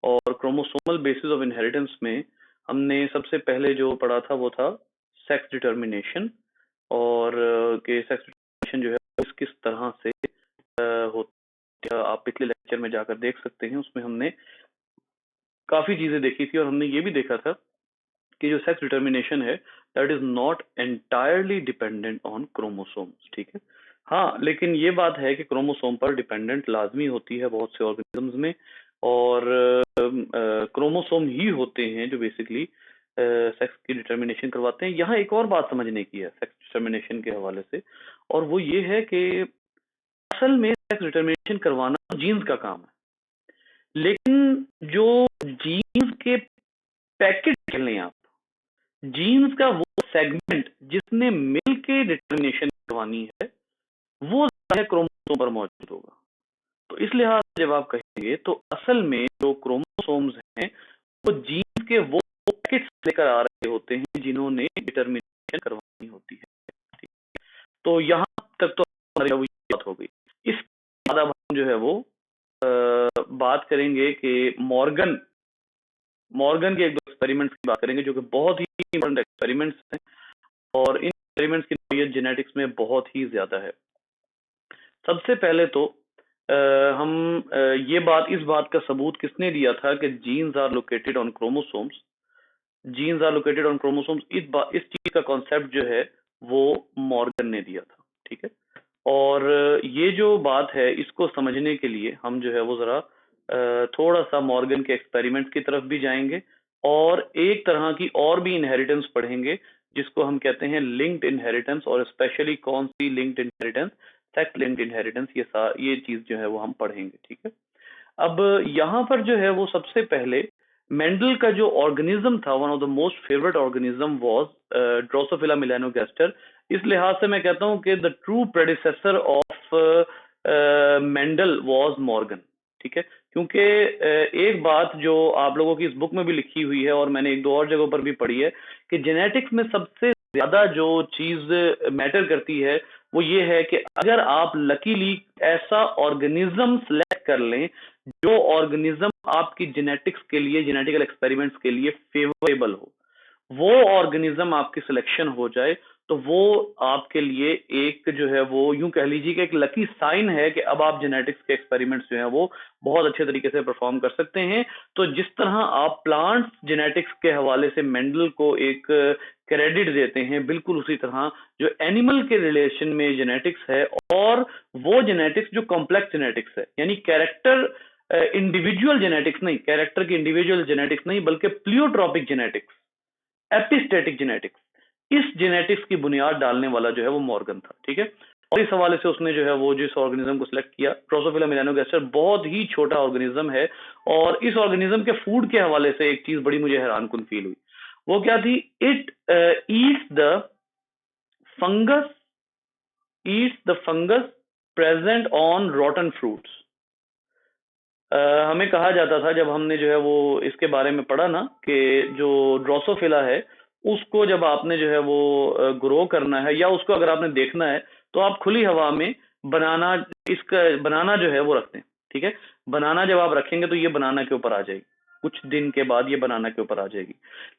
और chromosomal basis of inheritance में हमने सबसे पहले जो पढ़ा था वो था सेक्स डिटर्मिनेशन, और कि सेक्स डिटर्मिनेशन जो है किस किस तरह से होती है। आप पिछले लेक्चर में जाकर देख सकते हैं, उसमें हमने काफी चीजें देखी थी और हमने ये भी देखा था कि जो सेक्स डिटर्मिनेशन है that is not entirely dependent on chromosomes. ठीक है, हाँ, लेकिन ये बात है कि क्रोमोसोम पर डिपेंडेंट लाजमी होती है बहुत से ऑर्गेनिजम्स में, और क्रोमोसोम ही होते हैं जो बेसिकली सेक्स की डिटर्मिनेशन करवाते हैं। यहाँ एक और बात समझने की है सेक्स डिटर्मिनेशन के हवाले से, और वो ये है कि असल में सेक्स डिटर्मिनेशन करवाना जीन्स का काम है, लेकिन जो जीन्स के पैकेट खेलें आप, जीन्स का वो सेगमेंट जिसने मिल के डिटर्मिनेशन करवानी है वो क्रोमोसोम पर मौजूद होगा। तो इस लिहाज से जब आप कहेंगे तो असल में जो क्रोमोसोम्स हैं वो जीन्स के वो पैकेट्स लेकर आ रहे होते हैं जिन्होंने डिटर्मिनेशन करवानी होती है। तो यहाँ तक तो हमारी बात हो गई। इसके बाद अब हम जो है वो बात करेंगे कि मॉर्गन के एक दो एक्सपेरिमेंट्स की बात करेंगे जो कि बहुत ही इंपॉर्टेंट एक्सपेरिमेंट्स हैं, और इन एक्सपेरिमेंट्स की नोयत जेनेटिक्स में बहुत ही ज्यादा है। सबसे पहले तो हम इस बात का सबूत किसने दिया था कि genes are located on chromosomes, इस चीज का कॉन्सेप्ट जो है वो मॉर्गन ने दिया था। ठीक है, और ये जो बात है इसको समझने के लिए हम जो है वो जरा थोड़ा सा मॉर्गन के एक्सपेरिमेंट्स की तरफ भी जाएंगे, और एक तरह की और भी इनहेरिटेंस पढ़ेंगे जिसको हम कहते हैं लिंक्ड इनहेरिटेंस, और स्पेशली कौन सी linked inheritance, sex linked inheritance, ये चीज जो है वो हम पढ़ेंगे। ठीक है, अब यहाँ पर जो है वो सबसे पहले मेंडल का जो ऑर्गेनिज्म था, one of the most favourite organism was Drosophila melanogaster. इस लिहाज से मैं कहता हूँ कि the true predecessor of Mendel was Morgan. ठीक है, क्योंकि एक बात जो आप लोगों की इस बुक में भी लिखी हुई है और मैंने एक दो और जगहों पर भी पढ़ी है कि जेनेटिक्स में सबसे ज्यादा जो चीज मैटर करती है वो ये है कि अगर आप लकीली ऐसा ऑर्गेनिज्म सेलेक्ट कर लें जो ऑर्गेनिज्म आपकी जेनेटिक्स के लिए, जेनेटिकल एक्सपेरिमेंट्स के लिए फेवरेबल हो, वो ऑर्गेनिज्म आपकी सिलेक्शन हो जाए, तो वो आपके लिए एक जो है वो यूं कह लीजिए कि एक लकी साइन है कि अब आप जेनेटिक्स के एक्सपेरिमेंट्स जो है वो बहुत अच्छे तरीके से परफॉर्म कर सकते हैं। तो जिस तरह आप प्लांट्स जेनेटिक्स के हवाले से मेंडल को एक क्रेडिट देते हैं, बिल्कुल उसी तरह जो एनिमल के रिलेशन में जेनेटिक्स है, और वो जेनेटिक्स जो कॉम्प्लेक्स जेनेटिक्स है, यानी कैरेक्टर इंडिविजुअल जेनेटिक्स नहीं, कैरेक्टर की इंडिविजुअल जेनेटिक्स नहीं, बल्कि प्लियोट्रॉपिक जेनेटिक्स, एपिस्टेटिक जेनेटिक्स, इस जेनेटिक्स की बुनियाद डालने वाला जो है वो मॉर्गन था। ठीक है, और इस हवाले से उसने जो है वो जिस ऑर्गेनिज्म को सिलेक्ट किया, ड्रोसोफिला मेलानोगास्टर, बहुत ही छोटा ऑर्गेनिज्म है, और इस ऑर्गेनिज्म के फूड के हवाले से एक चीज बड़ी मुझे हैरानकुन फील हुई। वो क्या थी? It eats the fungus present on रॉटन fruits. हमें कहा जाता था जब हमने जो है वो इसके बारे में पढ़ा ना कि जो ड्रोसोफिला है उसको जब आपने जो है वो ग्रो करना है या उसको अगर आपने देखना है तो आप खुली हवा में बनाना, इसका बनाना जो है वो रखते हैं। ठीक है, बनाना जब आप रखेंगे तो ये बनाना के ऊपर आ जाएगी, कुछ दिन के बाद ये बनाना के ऊपर आ जाएगी।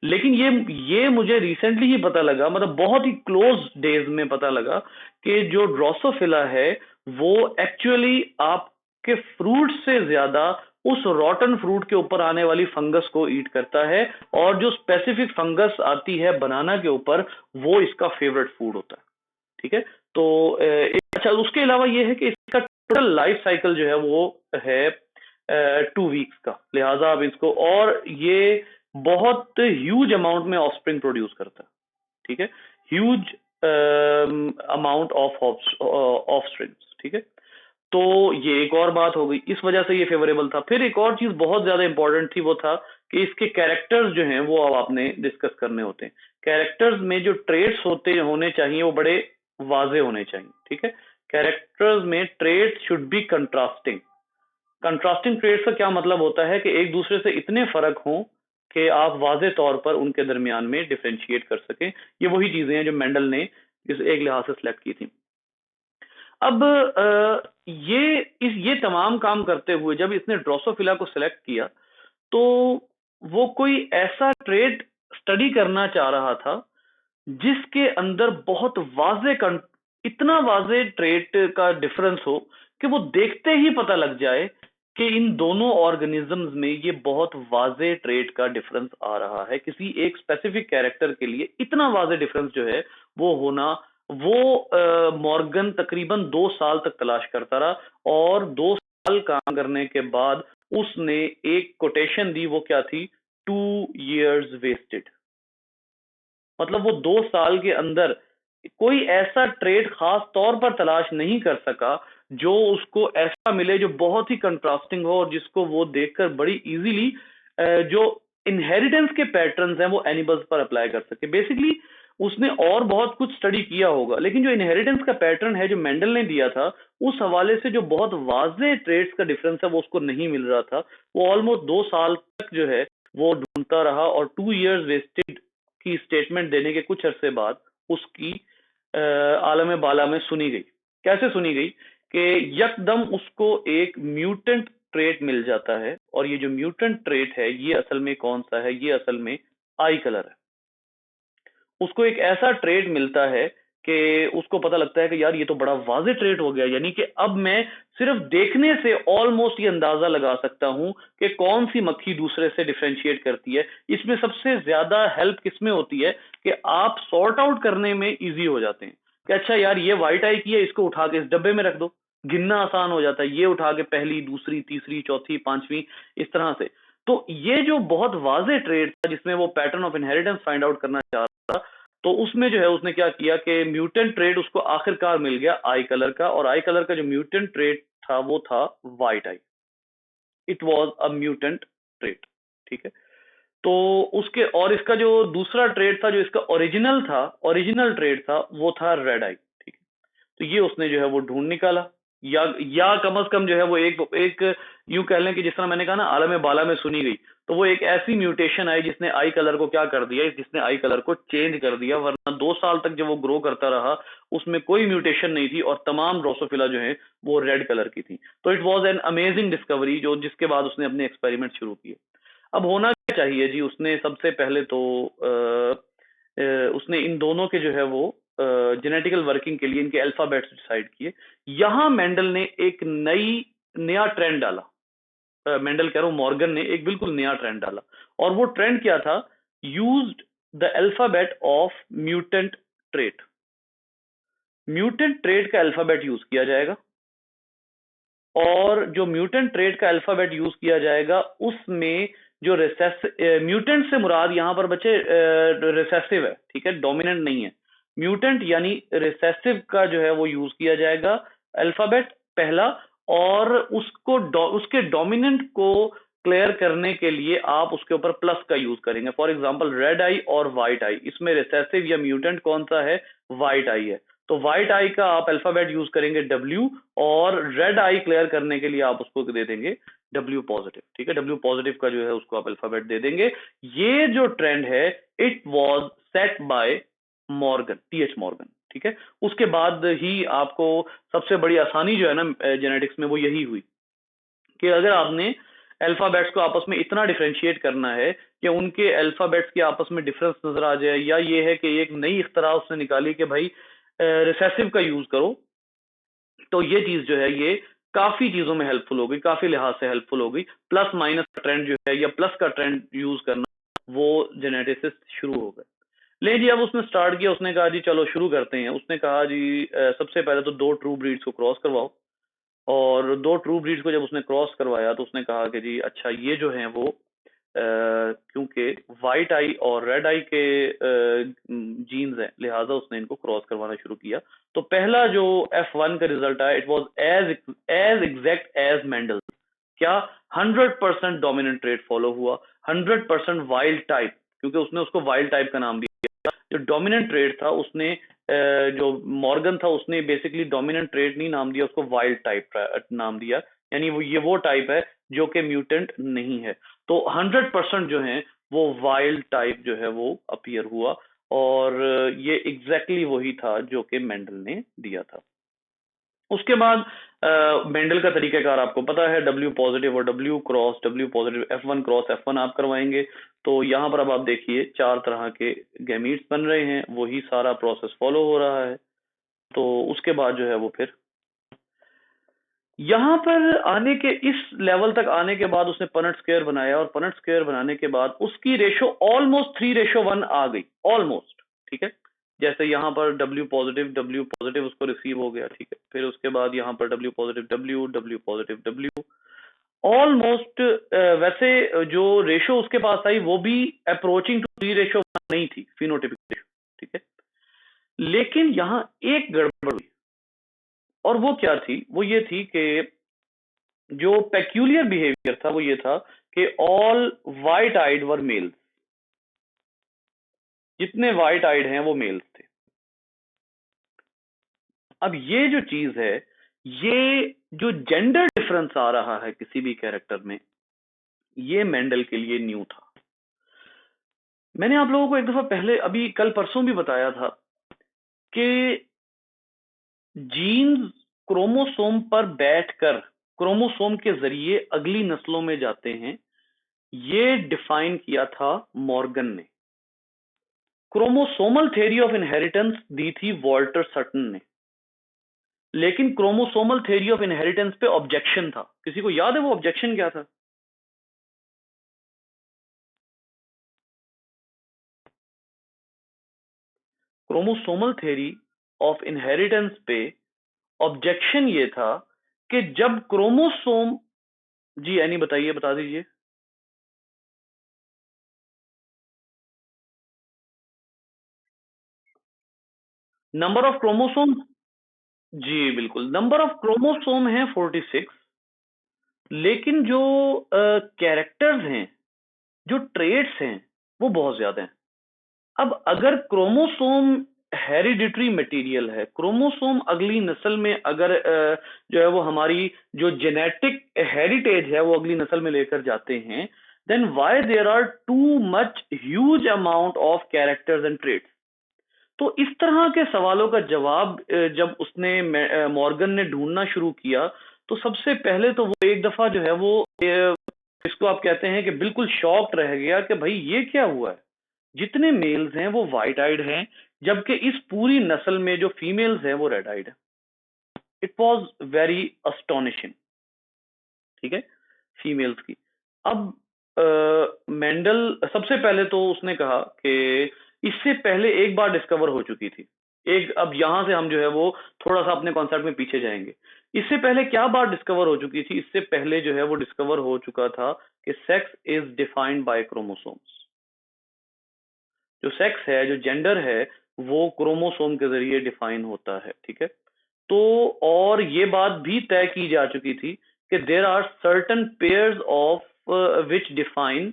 लेकिन ये मुझे रिसेंटली ही पता लगा, मतलब बहुत ही क्लोज डेज में पता लगा कि जो ड्रोसोफिला है वो एक्चुअली आप के फ्रूट से ज्यादा उस रॉटन फ्रूट के ऊपर आने वाली फंगस को ईट करता है, और जो स्पेसिफिक फंगस आती है बनाना के ऊपर वो इसका फेवरेट फूड होता है। ठीक है, तो अच्छा, उसके अलावा ये है कि इसका टोटल लाइफ साइकिल जो है वो है 2 वीक्स का, लिहाजा आप इसको, और ये बहुत ह्यूज अमाउंट में ऑफस्प्रिंग प्रोड्यूस करता है। ठीक है, ह्यूज अमाउंट ऑफ ऑफस्प्रिंग्स। ठीक है, तो ये एक और बात हो गई, इस वजह से ये फेवरेबल था। फिर एक और चीज बहुत ज्यादा इंपॉर्टेंट थी, वो था कि इसके कैरेक्टर्स जो हैं वो अब आपने डिस्कस करने होते हैं। कैरेक्टर्स में जो ट्रेड्स होने चाहिए वो बड़े वाजे होने चाहिए। ठीक है, कैरेक्टर्स में traits should be contrasting. Contrasting traits का क्या मतलब होता है कि एक दूसरे से इतने फर्क हों कि आप वाजे तौर पर उनके दरमियान में डिफरेंशिएट कर सकें। ये वही चीजें हैं जो मेंडल ने इस एक लिहाज से सिलेक्ट की थी। अब ये तमाम काम करते हुए जब इसने ड्रोसोफिला को सिलेक्ट किया तो वो कोई ऐसा ट्रेट स्टडी करना चाह रहा था जिसके अंदर बहुत इतना वाजे ट्रेट का डिफरेंस हो कि वो देखते ही पता लग जाए कि इन दोनों ऑर्गेनिजम्स में ये बहुत वाजे ट्रेट का डिफरेंस आ रहा है। किसी एक स्पेसिफिक कैरेक्टर के लिए इतना वाजे डिफरेंस जो है वो होना, वो मॉर्गन तकरीबन 2 साल तक तलाश करता रहा और 2 साल काम करने के बाद उसने एक कोटेशन दी। वो क्या थी? 2 years वेस्टेड। मतलब वो 2 साल के अंदर कोई ऐसा ट्रेड खास तौर पर तलाश नहीं कर सका जो उसको ऐसा मिले जो बहुत ही कंट्रास्टिंग हो और जिसको वो देखकर बड़ी इजीली जो इनहेरिटेंस के पैटर्न्स हैं वो एनिमल्स पर अप्लाई कर सके। बेसिकली उसने और बहुत कुछ स्टडी किया होगा, लेकिन जो इनहेरिटेंस का पैटर्न है जो मेंडल ने दिया था, उस हवाले से जो बहुत वाजे ट्रेड्स का डिफरेंस है वो उसको नहीं मिल रहा था। वो ऑलमोस्ट 2 साल तक जो है वो ढूंढता रहा और 2 years वेस्टेड की स्टेटमेंट देने के कुछ अरसे बाद उसकी आलम बाला में सुनी गई। कैसे सुनी गई? कि यकदम उसको एक म्यूटेंट ट्रेट मिल जाता है और ये जो म्यूटेंट ट्रेट है ये असल में कौन सा है? ये असल में आई कलर है। उसको एक ऐसा ट्रेड मिलता है कि उसको पता लगता है कि यार ये तो बड़ा वाज़ेह ट्रेड हो गया, यानी कि अब मैं सिर्फ देखने से ऑलमोस्ट ये अंदाजा लगा सकता हूं कि कौन सी मक्खी दूसरे से डिफरेंशिएट करती है। इसमें सबसे ज्यादा हेल्प किसमें होती है कि आप सॉर्ट आउट करने में इजी हो जाते हैं कि अच्छा यार ये व्हाइट आई की है, इसको उठा के इस डब्बे में रख दो, गिनना आसान हो जाता है। ये उठा के पहली, दूसरी, तीसरी, चौथी, पांचवी, इस तरह से। तो ये जो बहुत वाज़ेह ट्रेड था जिसमें वो pattern of inheritance find out करना चाह रहा था, तो उसमें जो है उसने क्या किया कि म्यूटेंट ट्रेड उसको आखिरकार मिल गया आई कलर का, और आई कलर का जो म्यूटेंट ट्रेड था वो था white I. It was a mutant trade. ठीक है। तो उसके और इसका जो दूसरा ट्रेड था, जो इसका ओरिजिनल ट्रेड था, वो था रेड आई। ठीक है। तो ये उसने जो है वो ढूंढ निकाला, या कम से कम जो है वो एक एक यूं कह लें कि जिस तरह मैंने कहा ना आलम बाला में सुनी गई, तो वो एक ऐसी म्यूटेशन आई जिसने आई कलर को क्या कर दिया, जिसने आई कलर को चेंज कर दिया। वरना 2 साल तक जब वो ग्रो करता रहा उसमें कोई म्यूटेशन नहीं थी और तमाम ड्रोसोफिला जो है वो रेड कलर की थी। तो it was an amazing discovery जो जिसके बाद उसने अपने एक्सपेरिमेंट शुरू किए। अब होना क्या चाहिए जी? उसने सबसे पहले तो उसने इन दोनों के जो है वो जेनेटिकल वर्किंग के लिए इनके अल्फाबेट्स डिसाइड किए। यहां मेंडल ने एक नया ट्रेंड डाला। मेंडल कह रहा हूं, मॉर्गन ने एक बिल्कुल नया ट्रेंड डाला। और वो ट्रेंड क्या था? Used the alphabet of mutant trait. Mutant trait का अल्फाबेट यूज किया जाएगा और जो म्यूटेंट ट्रेट का अल्फाबेट यूज किया जाएगा उसमें जो म्यूटेंट से मुराद यहां पर बच्चे रिसेसिव है। ठीक है, डोमिनेंट नहीं है। म्यूटेंट यानी रिसेसिव का जो है वो यूज किया जाएगा अल्फाबेट पहला। और उसके डोमिनेंट को क्लियर करने के लिए आप उसके ऊपर प्लस का यूज करेंगे। फॉर एग्जांपल रेड आई और व्हाइट आई, इसमें रिसेसिव या म्यूटेंट कौन सा है? व्हाइट आई है। तो व्हाइट आई का आप अल्फाबेट यूज करेंगे W, और रेड आई क्लियर करने के लिए आप उसको दे देंगे W पॉजिटिव। ठीक है, W पॉजिटिव का जो है उसको आप अल्फाबेट दे देंगे। ये जो ट्रेंड है it was set bye Morgan, TH Morgan. ठीक है। उसके बाद ही आपको सबसे बड़ी आसानी जो है ना जेनेटिक्स में वो यही हुई कि अगर आपने अल्फाबेट्स को आपस में इतना डिफरेंशिएट करना है कि उनके अल्फाबेट्स के आपस में डिफरेंस नजर आ जाए, या ये है कि एक नई इख्तरा उसने निकाली कि भाई रिसेसिव का यूज करो, तो ये चीज जो है ये काफी चीजों में हेल्पफुल हो गई, काफी लिहाज से हेल्पफुल हो गई। प्लस माइनस का ट्रेंड जो है या प्लस का ट्रेंड यूज करना वो जेनेटिसिस्ट शुरू हो गए। ले जी, अब उसने स्टार्ट किया। उसने कहा जी चलो शुरू करते हैं। उसने कहा जी सबसे पहले तो 2 ट्रू ब्रीड्स को क्रॉस करवाओ। और 2 ट्रू ब्रीड्स को जब उसने क्रॉस करवाया तो उसने कहा कि जी अच्छा ये जो हैं वो क्योंकि वाइट आई और रेड आई के जीन्स हैं, लिहाजा उसने इनको क्रॉस करवाना शुरू किया। तो पहला जो F1 का रिजल्ट आया it was as exact as Mendel. क्या? 100% डोमिनेंट ट्रेट फॉलो हुआ, 100% वाइल्ड टाइप, क्योंकि उसने उसको वाइल्ड टाइप का नाम दिया। जो डोमिनेंट ट्रेट था उसने जो मॉर्गन था उसने बेसिकली डोमिनेंट ट्रेट नहीं नाम दिया, उसको वाइल्ड टाइप नाम दिया। यानी वो टाइप है जो कि म्यूटेंट नहीं है। तो 100% जो है वो वाइल्ड टाइप जो है वो अपीयर हुआ। और ये एग्जैक्टली वही था जो कि मेंडल ने दिया था। उसके बाद मेंडल का तरीकाकार आपको पता है, डब्ल्यू पॉजिटिव और W cross, W positive F1 cross F1 आप करवाएंगे। तो यहाँ पर अब आप देखिए 4 तरह के गैमीट्स बन रहे हैं, वही सारा प्रोसेस फॉलो हो रहा है। तो उसके बाद जो है वो फिर यहाँ पर आने के इस लेवल तक आने के बाद उसने पनट स्क्वायर बनाया, और पनट स्क्वायर बनाने के बाद उसकी रेशो ऑलमोस्ट 3:1 आ गई, ऑलमोस्ट। ठीक है, जैसे यहाँ पर डब्ल्यू पॉजिटिव उसको रिसीव हो गया। ठीक है, फिर उसके बाद यहाँ पर W positive W positive W, almost वैसे जो रेशो उसके पास आई वो भी अप्रोचिंग टू 3:1 नहीं थी, फिनोटिपिक रेशो। ठीक है, लेकिन यहाँ एक गड़बड़ हुई, और वो क्या थी? वो ये थी कि जो पेक्यूलियर बिहेवियर था वो ये था कि ऑल वाइट आइड वर मेल्स, जितने वाइट आइड हैं वो मेल्स थे। अब ये जो चीज है, ये जो जेंडर डिफरेंस आ रहा है किसी भी कैरेक्टर में, ये मेंडल के लिए न्यू था। मैंने आप लोगों को एक दफा पहले अभी कल परसों भी बताया था कि जीन्स क्रोमोसोम पर बैठकर क्रोमोसोम के जरिए अगली नस्लों में जाते हैं, ये डिफाइन किया था मॉर्गन ने। क्रोमोसोमल थ्योरी ऑफ इनहेरिटेंस दी थी वॉल्टर सटन ने, लेकिन क्रोमोसोमल थ्योरी ऑफ इनहेरिटेंस पे ऑब्जेक्शन था। किसी को याद है वो ऑब्जेक्शन क्या था? क्रोमोसोमल थ्योरी ऑफ इनहेरिटेंस पे ऑब्जेक्शन ये था कि जब क्रोमोसोम, जी एनी बताइए, बता दीजिए। नंबर ऑफ क्रोमोसोम, जी बिल्कुल, नंबर ऑफ क्रोमोसोम है 46, लेकिन जो कैरेक्टर्स हैं, जो ट्रेट्स हैं, वो बहुत ज्यादा हैं। अब अगर क्रोमोसोम हेरिडिटरी मटेरियल है, क्रोमोसोम अगली नस्ल में अगर जो है वो हमारी जो जेनेटिक हेरिटेज है वो अगली नस्ल में लेकर जाते हैं, then why there are too much huge amount of characters and traits. तो इस तरह के सवालों का जवाब जब उसने मॉर्गन ने ढूंढना शुरू किया, तो सबसे पहले तो वो एक दफा जो है वो इसको आप कहते हैं कि बिल्कुल शॉक्ड रह गया कि भाई ये क्या हुआ है, जितने मेल्स हैं वो वाइट आइड हैं, जबकि इस पूरी नस्ल में जो फीमेल्स हैं वो रेड आइड है। It was very astonishing. ठीक है, फीमेल्स की। अब मेंडल सबसे पहले तो उसने कहा कि इससे पहले एक बार डिस्कवर हो चुकी थी एक, अब यहां से हम जो है वो थोड़ा सा अपने कॉन्सेप्ट में पीछे जाएंगे। इससे पहले क्या बात डिस्कवर हो चुकी थी? इससे पहले जो है वो डिस्कवर हो चुका था कि sex is defined by chromosomes. जो सेक्स है, जो जेंडर है, वो क्रोमोसोम के जरिए डिफाइन होता है। ठीक है, तो और ये बात भी तय की जा चुकी थी कि there are certain pairs of which define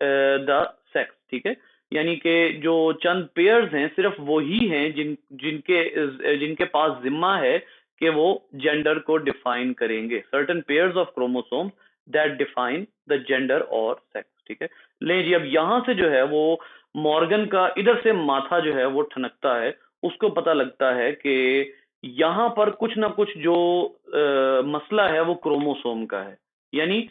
the sex. ठीक है, यानी कि जो चंद पेयर्स हैं सिर्फ वो ही हैं जिनके पास जिम्मा है कि वो जेंडर को डिफाइन करेंगे। Certain pairs of chromosomes that define the gender और सेक्स। ठीक है, ले जी, अब यहां से जो है वो मॉर्गन का इधर से माथा जो है वो ठनकता है। उसको पता लगता है कि यहां पर कुछ ना कुछ जो मसला है वो क्रोमोसोम का है। यानी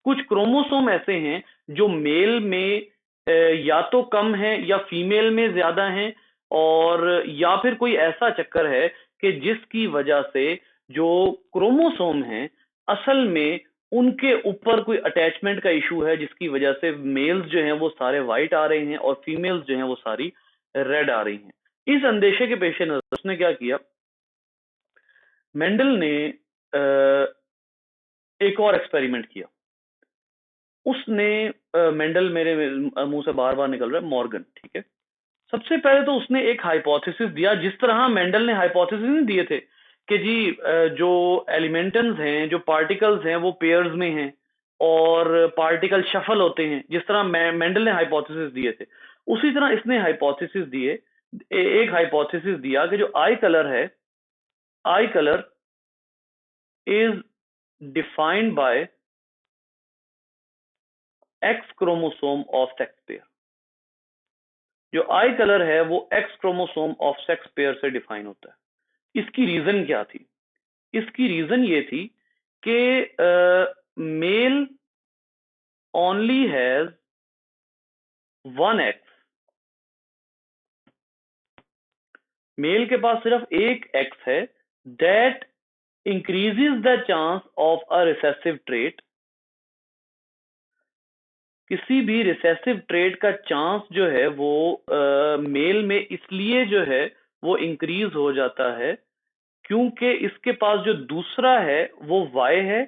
कुछ क्रोमोसोम ऐसे हैं जो मेल में या तो कम है या फीमेल में ज्यादा हैं, और या फिर कोई ऐसा चक्कर है कि जिसकी वजह से जो क्रोमोसोम हैं असल में उनके ऊपर कोई अटैचमेंट का इशू है, जिसकी वजह से मेल्स जो हैं वो सारे वाइट आ रहे हैं और फीमेल्स जो हैं वो सारी रेड आ रही हैं। इस अंदेशे के पेश नजर उसने क्या किया, मेंडल ने एक और एक्सपेरिमेंट किया। उसने मेंडल, मेरे मुंह से बार बार निकल रहा है मॉर्गन। ठीक है, सबसे पहले तो उसने एक हाइपोथेसिस दिया, जिस तरह मेंडल ने हाइपोथेसिस नहीं दिए थे कि जी जो एलिमेंटन्स हैं, जो पार्टिकल्स हैं वो पेयर्स में हैं और पार्टिकल शफल होते हैं, जिस तरह मेंडल ने हाइपोथेसिस दिए थे, उसी तरह इसने हाइपोथेसिस दिए। एक हाइपोथेसिस दिया कि जो आई कलर है, आई colour is defined by x chromosome of sex pair. जो आई कलर है वो x chromosome of sex pair से डिफाइन होता है। इसकी रीजन क्या थी? इसकी रीजन ये थी कि male only has one X, male के पास सिर्फ एक एक्स है, that increases the chance of a recessive trait. किसी भी रिसेसिव ट्रेट का चांस जो है वो मेल में इसलिए जो है वो इंक्रीज हो जाता है क्योंकि इसके पास जो दूसरा है वो y है,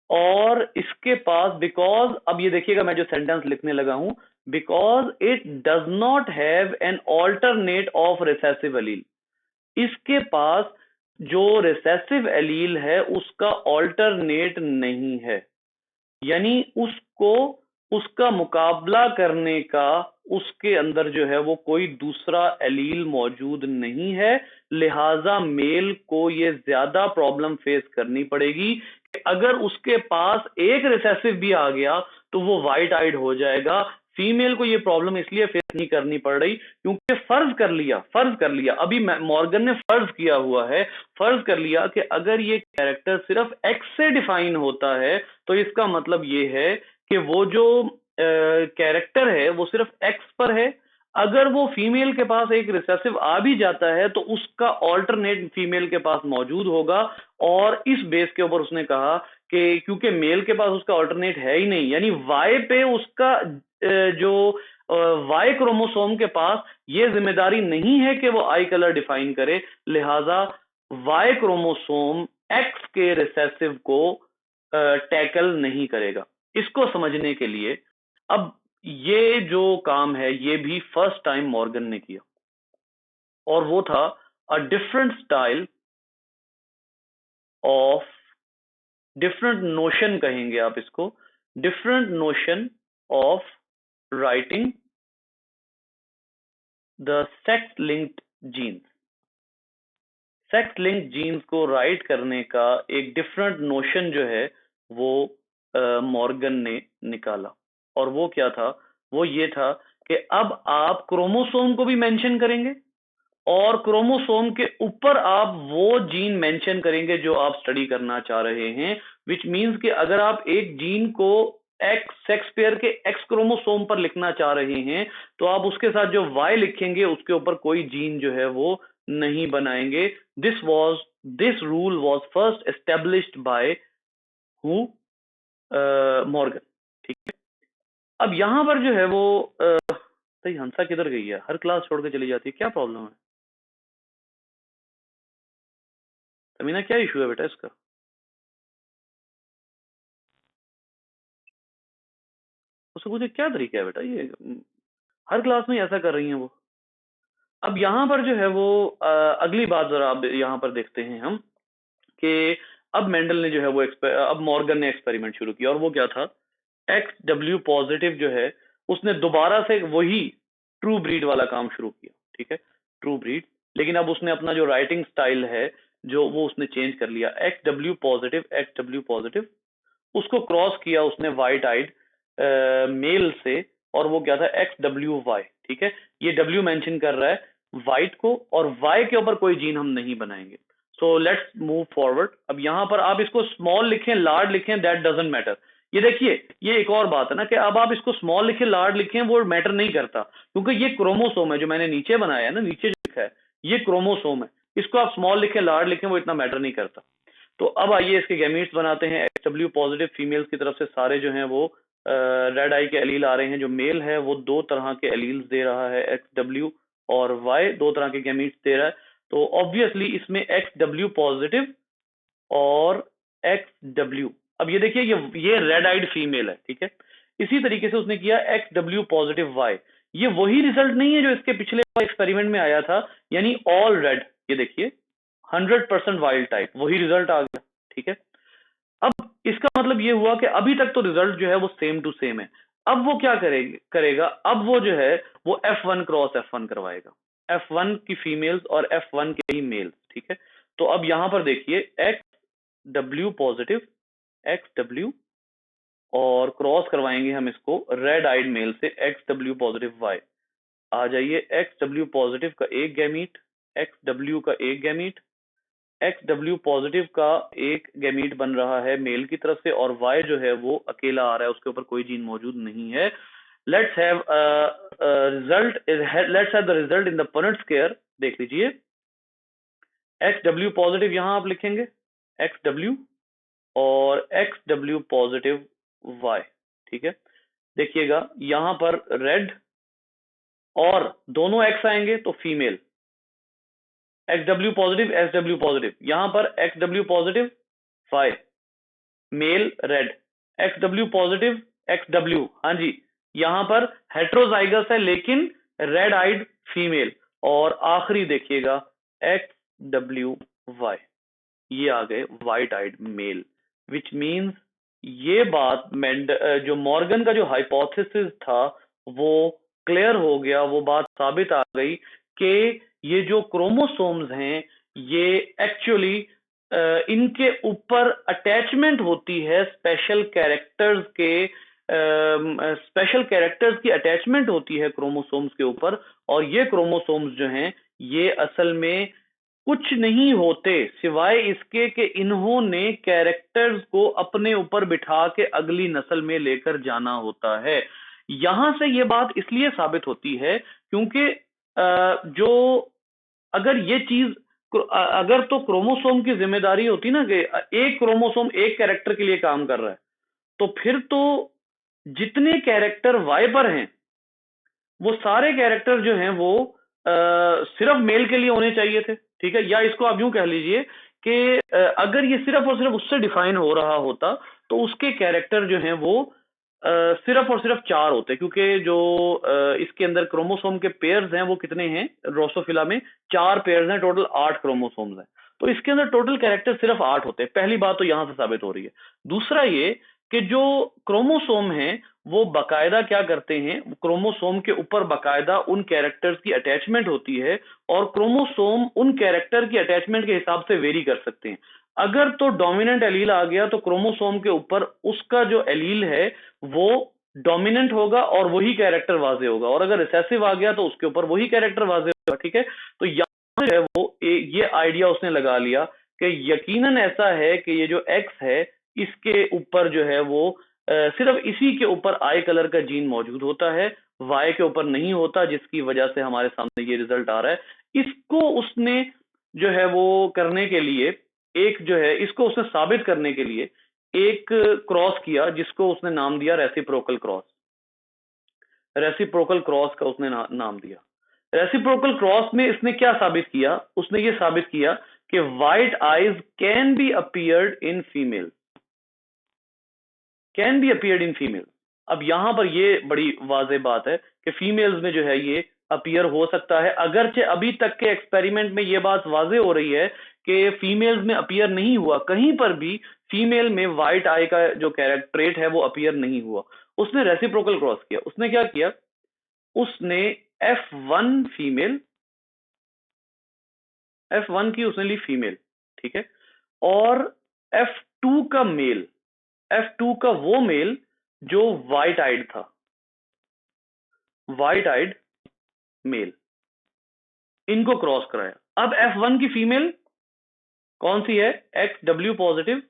और इसके पास बिकॉज, अब ये देखिएगा मैं जो सेंटेंस लिखने लगा हूं, because it does not have an alternate of recessive allele. इसके पास जो रिसेसिव एलील है उसका ऑल्टरनेट नहीं है, यानी उसको उसका मुकाबला करने का उसके अंदर जो है वो कोई दूसरा एलील मौजूद नहीं है। लिहाजा मेल को ये ज्यादा प्रॉब्लम फेस करनी पड़ेगी कि अगर उसके पास एक रिसेसिव भी आ गया तो वो वाइट आइड हो जाएगा। फीमेल को ये प्रॉब्लम इसलिए फेस नहीं करनी पड़ रही क्योंकि फर्ज कर लिया अभी मॉर्गन ने फर्ज किया हुआ है, फर्ज कर लिया कि अगर ये कैरेक्टर सिर्फ एक्स से डिफाइन होता है तो इसका मतलब ये है कि वो जो कैरेक्टर है वो सिर्फ एक्स पर है। अगर वो फीमेल के पास एक रिसेसिव आ भी जाता है तो उसका ऑल्टरनेट फीमेल के पास मौजूद होगा, और इस बेस के ऊपर उसने कहा कि क्योंकि मेल के पास उसका ऑल्टरनेट है ही नहीं, यानी वाई पे उसका जो वाई क्रोमोसोम के पास ये जिम्मेदारी नहीं है कि वो आई कलर डिफाइन करे, लिहाजा वाई क्रोमोसोम एक्स के रिसेसिव को टैकल नहीं करेगा। इसको समझने के लिए अब ये जो काम है ये भी फर्स्ट टाइम मॉर्गन ने किया, और वो था a different style of, different notion कहेंगे आप इसको, different notion of writing the sex linked genes. Sex linked genes को राइट करने का एक डिफरेंट नोशन जो है वो मॉर्गन ने निकाला, और वो क्या था, वो ये था कि अब आप क्रोमोसोम को भी मेंशन करेंगे और क्रोमोसोम के ऊपर आप वो जीन मेंशन करेंगे जो आप स्टडी करना चाह रहे हैं, विच मींस कि अगर आप एक जीन को एक्स सेक्स पेयर के एक्स क्रोमोसोम पर लिखना चाह रहे हैं तो आप उसके साथ जो वाई लिखेंगे उसके ऊपर कोई जीन जो है वो नहीं बनाएंगे। This rule was first established by who, Morgan. ठीक है, अब यहां पर जो है वो सही, हंसा किधर गई है, हर क्लास छोड़ के चली जाती है, क्या प्रॉब्लम है समीना, क्या इशू है बेटा इसका? उसको पूछे क्या तरीका है बेटा, ये हर क्लास में ऐसा कर रही हैं वो। अब यहाँ पर जो है वो अगली बात जरा अब यहाँ पर देखते हैं हम कि अब मेंडल ने जो है वो अब मॉर्गन ने एक्सपेरिमेंट शुरू किया, और वो क्या था, एक्स डब्ल्यू पॉजिटिव जो है उसने दोबारा से वही ट्रू ब्रीड वाला काम शुरू किया। ठीक है, ट्रू ब्रीड, लेकिन अब उसने अपना जो राइटिंग स्टाइल है जो वो उसने चेंज कर लिया, एक्स डब्ल्यू पॉजिटिव, उसको क्रॉस किया उसने वाइट आइड मेल से, और वो क्या था, एक्स डब्ल्यू वाई। ठीक है, ये डब्ल्यू मेंशन कर रहा है वाइट को, और वाई के ऊपर कोई जीन हम नहीं बनाएंगे। So let's move forward. अब यहां पर आप इसको स्मॉल लिखें लार्ज लिखें दैट डजंट मैटर। ये देखिए, ये एक और बात है ना कि अब आप इसको स्मॉल लिखें लार्ज लिखें वो मैटर नहीं करता, क्योंकि ये क्रोमोसोम है जो मैंने नीचे बनाया है ना, नीचे जो लिखा है ये क्रोमोसोम है, इसको आप स्मॉल लिखें लार्ज लिखें वो इतना मैटर नहीं करता। तो अब आइए इसके गैमीट्स बनाते हैं। एक्स डब्ल्यू पॉजिटिव फीमेल्स की तरफ से सारे जो हैं वो रेड आई के एलील आ रहे हैं। जो मेल है वो दो तरह के एलील्स दे रहा है, एक्स डब्ल्यू और वाई, दो तरह के गैमीट्स दे रहा है। तो ऑब्वियसली इसमें एक्स डब्ल्यू पॉजिटिव और एक्स डब्ल्यू, अब ये देखिए ये रेड आइड फीमेल है। ठीक है, इसी तरीके से उसने किया एक्स डब्ल्यू पॉजिटिव वाई, ये वही रिजल्ट नहीं है जो इसके पिछले एक्सपेरिमेंट में आया था, यानी ऑल रेड, ये देखिए 100% वाइल्ड टाइप, वही रिजल्ट आ गया। ठीक है, अब इसका मतलब ये हुआ कि अभी तक तो रिजल्ट जो है वो सेम टू सेम है। अब वो क्या करेगा, अब वो जो है वो F1 क्रॉस F1 करवाएगा, F1 की फीमेल्स और F1 के ही मेल्स। ठीक है, तो अब यहां पर देखिए x W positive x W, और क्रॉस करवाएंगे हम इसको रेड आइड मेल से एक्स डब्ल्यू पॉजिटिव वाई। आ जाइए, एक्स डब्ल्यू पॉजिटिव का एक गैमीट, एक्स डब्ल्यू का एक गैमीट, XW पॉजिटिव का एक गैमीट बन रहा है मेल की तरफ से, और Y जो है वो अकेला आ रहा है, उसके ऊपर कोई जीन मौजूद नहीं है। Let's have the result in the Punnett square. देख लीजिए, XW पॉजिटिव यहां आप लिखेंगे XW, और XW पॉजिटिव Y, ठीक है। देखिएगा यहां पर रेड और दोनों X आएंगे तो female, XW positive SW positive, यहां पर XW positive Y, male red, XW positive XW, हाँ जी, यहां पर हेट्रोजाइगस है लेकिन रेड आइड फीमेल, और आखिरी देखिएगा XWY, ये आ गए white eyed male, which means ये बात जो मॉर्गन का जो हाइपोथेसिस था वो क्लियर हो गया, वो बात साबित आ गई कि ये जो क्रोमोसोम्स हैं ये एक्चुअली इनके ऊपर अटैचमेंट होती है स्पेशल कैरेक्टर्स के, स्पेशल कैरेक्टर्स की अटैचमेंट होती है क्रोमोसोम्स के ऊपर, और ये क्रोमोसोम्स जो हैं ये असल में कुछ नहीं होते सिवाय इसके कि इन्होंने कैरेक्टर्स को अपने ऊपर बिठा के अगली नस्ल में लेकर जाना होता है। यहां से ये बात इसलिए साबित होती है क्योंकि जो अगर ये चीज अगर तो क्रोमोसोम की जिम्मेदारी होती ना कि एक क्रोमोसोम एक कैरेक्टर के लिए काम कर रहा है, तो फिर तो जितने कैरेक्टर वाई पर हैं वो सारे कैरेक्टर जो हैं वो सिर्फ मेल के लिए होने चाहिए थे, ठीक है। या इसको आप यूं कह लीजिए कि अगर ये सिर्फ और सिर्फ उससे डिफाइन हो रहा होता तो उसके कैरेक्टर जो हैं वो सिर्फ और सिर्फ 4 होते, क्योंकि जो इसके अंदर क्रोमोसोम के पेयर्स हैं वो कितने हैं, ड्रोसोफिला में 4 पेयर्स हैं, टोटल 8 क्रोमोसोम्स हैं, तो इसके अंदर टोटल कैरेक्टर सिर्फ 8 होते हैं। पहली बात तो यहां से साबित हो रही है। दूसरा ये कि जो क्रोमोसोम हैं वो बकायदा क्या करते हैं, क्रोमोसोम के ऊपर बकायदा उन कैरेक्टर्स की अटैचमेंट होती है, और क्रोमोसोम उन कैरेक्टर की अटैचमेंट के हिसाब से वेरी कर सकते हैं। अगर तो डोमिनेंट एलील आ गया तो क्रोमोसोम के ऊपर उसका जो एलील है वो डोमिनेंट होगा और वही कैरेक्टर वाजे होगा, और अगर रिसेसिव आ गया तो उसके ऊपर वही कैरेक्टर वाजे होगा, ठीक है। तो यहां जो है वो ये आइडिया उसने लगा लिया कि यकीनन ऐसा है कि ये जो एक्स है इसके ऊपर जो है वो सिर्फ इसी के ऊपर आई कलर का जीन मौजूद होता है, वाई के ऊपर नहीं होता, जिसकी वजह से हमारे सामने ये रिजल्ट आ रहा है। इसको उसने जो है वो करने के लिए एक जो है इसको उसने साबित करने के लिए एक क्रॉस किया जिसको उसने नाम दिया रेसिप्रोकल क्रॉस। रेसिप्रोकल क्रॉस का उसने नाम दिया। रेसिप्रोकल क्रॉस में इसने क्या साबित किया, उसने ये साबित किया कि white eyes can be appeared in female, can be appeared in female. अब यहां पर ये बड़ी वाज़ेह बात है कि फीमेल्स में जो है ये अपीयर हो सकता है, अगरचे अभी तक के एक्सपेरिमेंट में ये बात वाज़ेह हो रही है कि फीमेल्स में अपीयर नहीं हुआ, कहीं पर भी फीमेल में व्हाइट आई का जो कैरेक्टर ट्रेट है वो अपीयर नहीं हुआ। उसने रेसिप्रोकल क्रॉस किया, उसने क्या किया, उसने F1 फीमेल, F1 की उसने ली फीमेल, ठीक है, और F2 का मेल, F2 का वो मेल जो व्हाइट आइड था, व्हाइट आइड मेल, इनको क्रॉस कराया। अब F1 की फीमेल कौन सी है, XW पॉजिटिव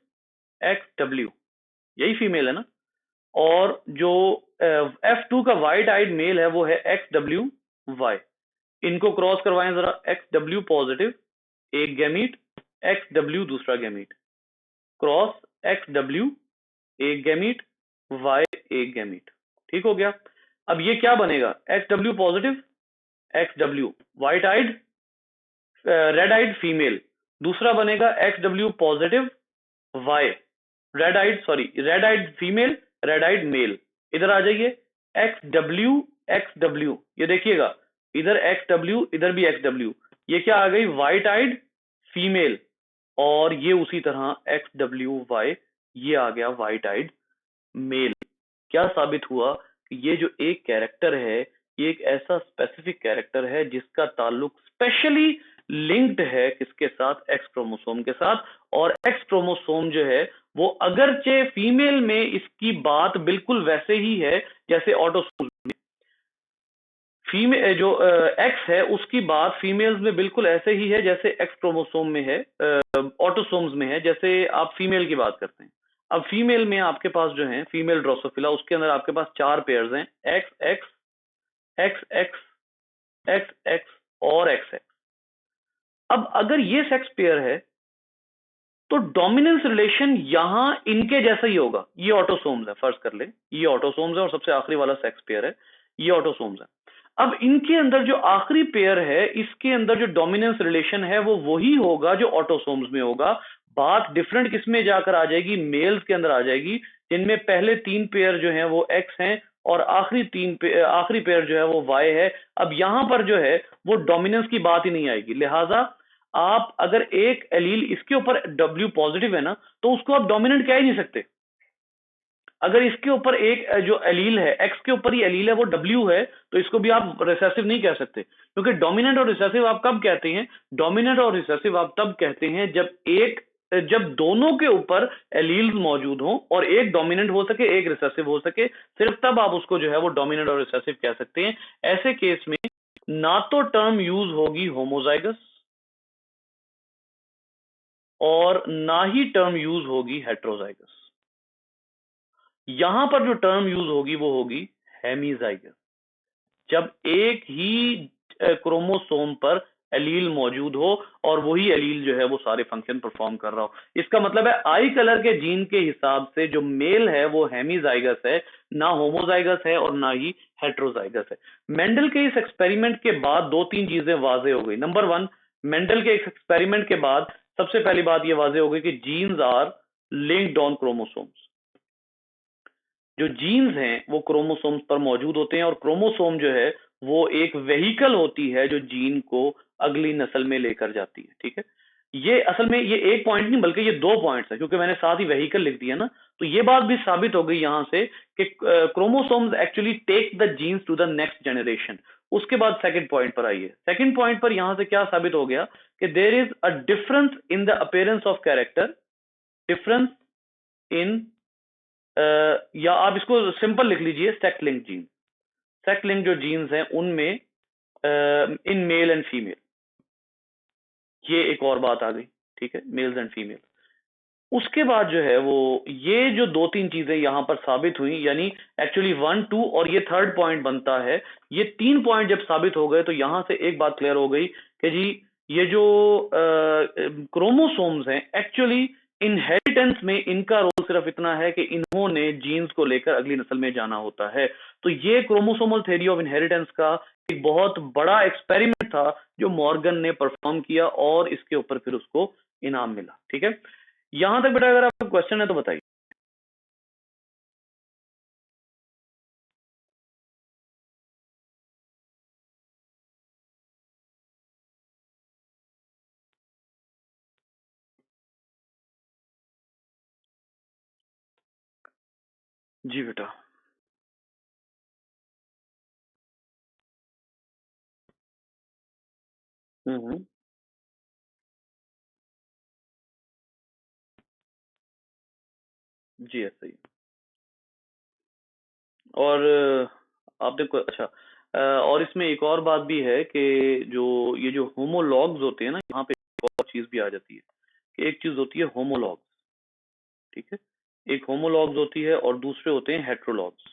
XW, यही फीमेल है ना, और जो F2 का व्हाइट आइड मेल है वो है XWY। इनको क्रॉस करवाएं जरा, XW पॉजिटिव एक गैमीट, XW दूसरा गैमीट, क्रॉस XW एक गैमीट, Y एक गैमीट, ठीक हो गया। अब ये क्या बनेगा, XW positive XW white eyed red eyed female, दूसरा बनेगा XW positive Y red eyed, sorry red eyed female red eyed male. इधर आ जाइए, XW XW, ये देखिएगा इधर XW इधर भी XW, ये क्या आ गई, व्हाइट आइड फीमेल, और ये उसी तरह XWY, ये आ गया व्हाइट आइड मेल। क्या साबित हुआ कि ये जो एक कैरेक्टर है ये एक ऐसा स्पेसिफिक कैरेक्टर है जिसका ताल्लुक स्पेशली लिंक्ड है किसके साथ, एक्स क्रोमोसोम के साथ। और एक्स क्रोमोसोम जो है वो अगरचे फीमेल में इसकी बात बिल्कुल वैसे ही है जैसे ऑटोसोम, फीमेल जो एक्स है उसकी बात फीमेल्स में बिल्कुल ऐसे ही है जैसे एक्स क्रोमोसोम में है, ऑटोसोम्स में है, जैसे आप फीमेल की बात करते हैं। अब फीमेल में आपके पास जो है फीमेल ड्रोसोफिला, उसके अंदर आपके पास 4 पेयर्स हैं, x x x x x x और एक्स एक्स। अब अगर ये सेक्स पेयर है तो डोमिनेंस रिलेशन यहां इनके जैसा ही होगा। ये ऑटोसोम्स है, फर्ज कर ले ये ऑटोसोम्स है और सबसे आखिरी वाला सेक्स पेयर है, ये ऑटोसोम्स है। अब इनके अंदर जो आखिरी पेयर है इसके अंदर जो डोमिनेंस रिलेशन है वो वही होगा जो ऑटोसोम्स में होगा। बात डिफरेंट किसमें जाकर आ जाएगी, मेल्स के अंदर आ जाएगी, जिनमें पहले 3 पेयर जो हैं वो एक्स हैं और आखिरी पेयर जो है वो वाई है। अब यहां पर जो है वो डोमिनेंस की बात ही नहीं आएगी। लिहाजा आप अगर एक एलील इसके ऊपर W पॉजिटिव है ना तो उसको आप डोमिनेंट कह ही नहीं सकते। अगर इसके ऊपर एक जो एलील है, एक्स के ऊपर ही एलील है वो W है, तो इसको भी आप रिसेसिव नहीं कह सकते, क्योंकि डोमिनेंट और रिसेसिव आप कब कहते हैं? डोमिनेंट और रिसेसिव आप तब कहते हैं जब दोनों के ऊपर एलील्स मौजूद हों और एक डोमिनेंट हो सके एक रिसेसिव हो सके, सिर्फ तब आप उसको जो है वो डोमिनेंट और रिसेसिव कह सकते हैं। ऐसे केस में ना तो टर्म यूज होगी होमोजाइगस और ना ही टर्म यूज होगी हेट्रोजाइगस। यहां पर जो टर्म यूज होगी वो होगी हेमीजाइगस। जब एक ही क्रोमोसोम पर एलील मौजूद हो और वही एलील जो है वो सारे फंक्शन परफॉर्म कर रहा हो। इसका मतलब है आई कलर के जीन के हिसाब से जो मेल है वो हेमीजाइगस है, ना होमोजाइगस है और ना ही हेट्रोजाइगस है। मेंडल के इस एक्सपेरिमेंट के बाद 2-3 चीजें वाजे हो गई। नंबर 1, मेंडल के इस एक्सपेरिमेंट के बाद सबसे पहली बात ये वाजे हो गई कि genes are linked on chromosomes. जो जीन्स हैं वो क्रोमोसोम्स पर मौजूद होते हैं और क्रोमोसोम जो है वो एक वेहिकल होती है जो जीन को अगली नस्ल में लेकर जाती है। ठीक है, ये असल में ये एक पॉइंट नहीं बल्कि ये 2 पॉइंट्स है, क्योंकि मैंने साथ ही वेहिकल लिख दिया ना, तो ये बात भी साबित हो गई यहां से कि chromosomes actually take the genes to the next generation. उसके बाद सेकंड पॉइंट पर आइए। सेकंड पॉइंट पर यहां से क्या साबित हो गया कि there is a difference in the appearance of character, difference in या आप इसको सिंपल लिख लीजिए sex link gene. Sex link जो जीन्स हैं उनमें इन मेल एंड फीमेल, ये एक और बात आ गई। ठीक है, मेल्स एंड फीमेल। उसके बाद जो है वो ये जो 2-3 चीजें यहां पर साबित हुई, यानी एक्चुअली 1, 2 और ये थर्ड पॉइंट बनता है। ये 3 पॉइंट जब साबित हो गए तो यहां से एक बात क्लियर हो गई कि जी ये जो क्रोमोसोम्स हैं एक्चुअली इनहेरिटेंस में इनका रोल सिर्फ इतना है कि इन्होंने जीन्स को लेकर अगली नस्ल में जाना होता है। तो ये क्रोमोसोमल थ्योरी ऑफ इनहेरिटेंस का एक बहुत बड़ा एक्सपेरिमेंट था जो मॉर्गन ने परफॉर्म किया और इसके ऊपर फिर उसको इनाम मिला। ठीक है, यहां तक बेटा अगर आपका क्वेश्चन है तो बताइए। जी बेटा। हम्म। जी ऐसा ही। और आपने को अच्छा और इसमें एक और बात भी है कि जो ये जो होमोलॉग्स होते हैं ना, यहाँ पे एक और चीज भी आ जाती है कि एक चीज होती है होमोलॉग्स। ठीक है, एक होमोलॉग्स होती है और दूसरे होते हैं हेट्रोलॉग्स।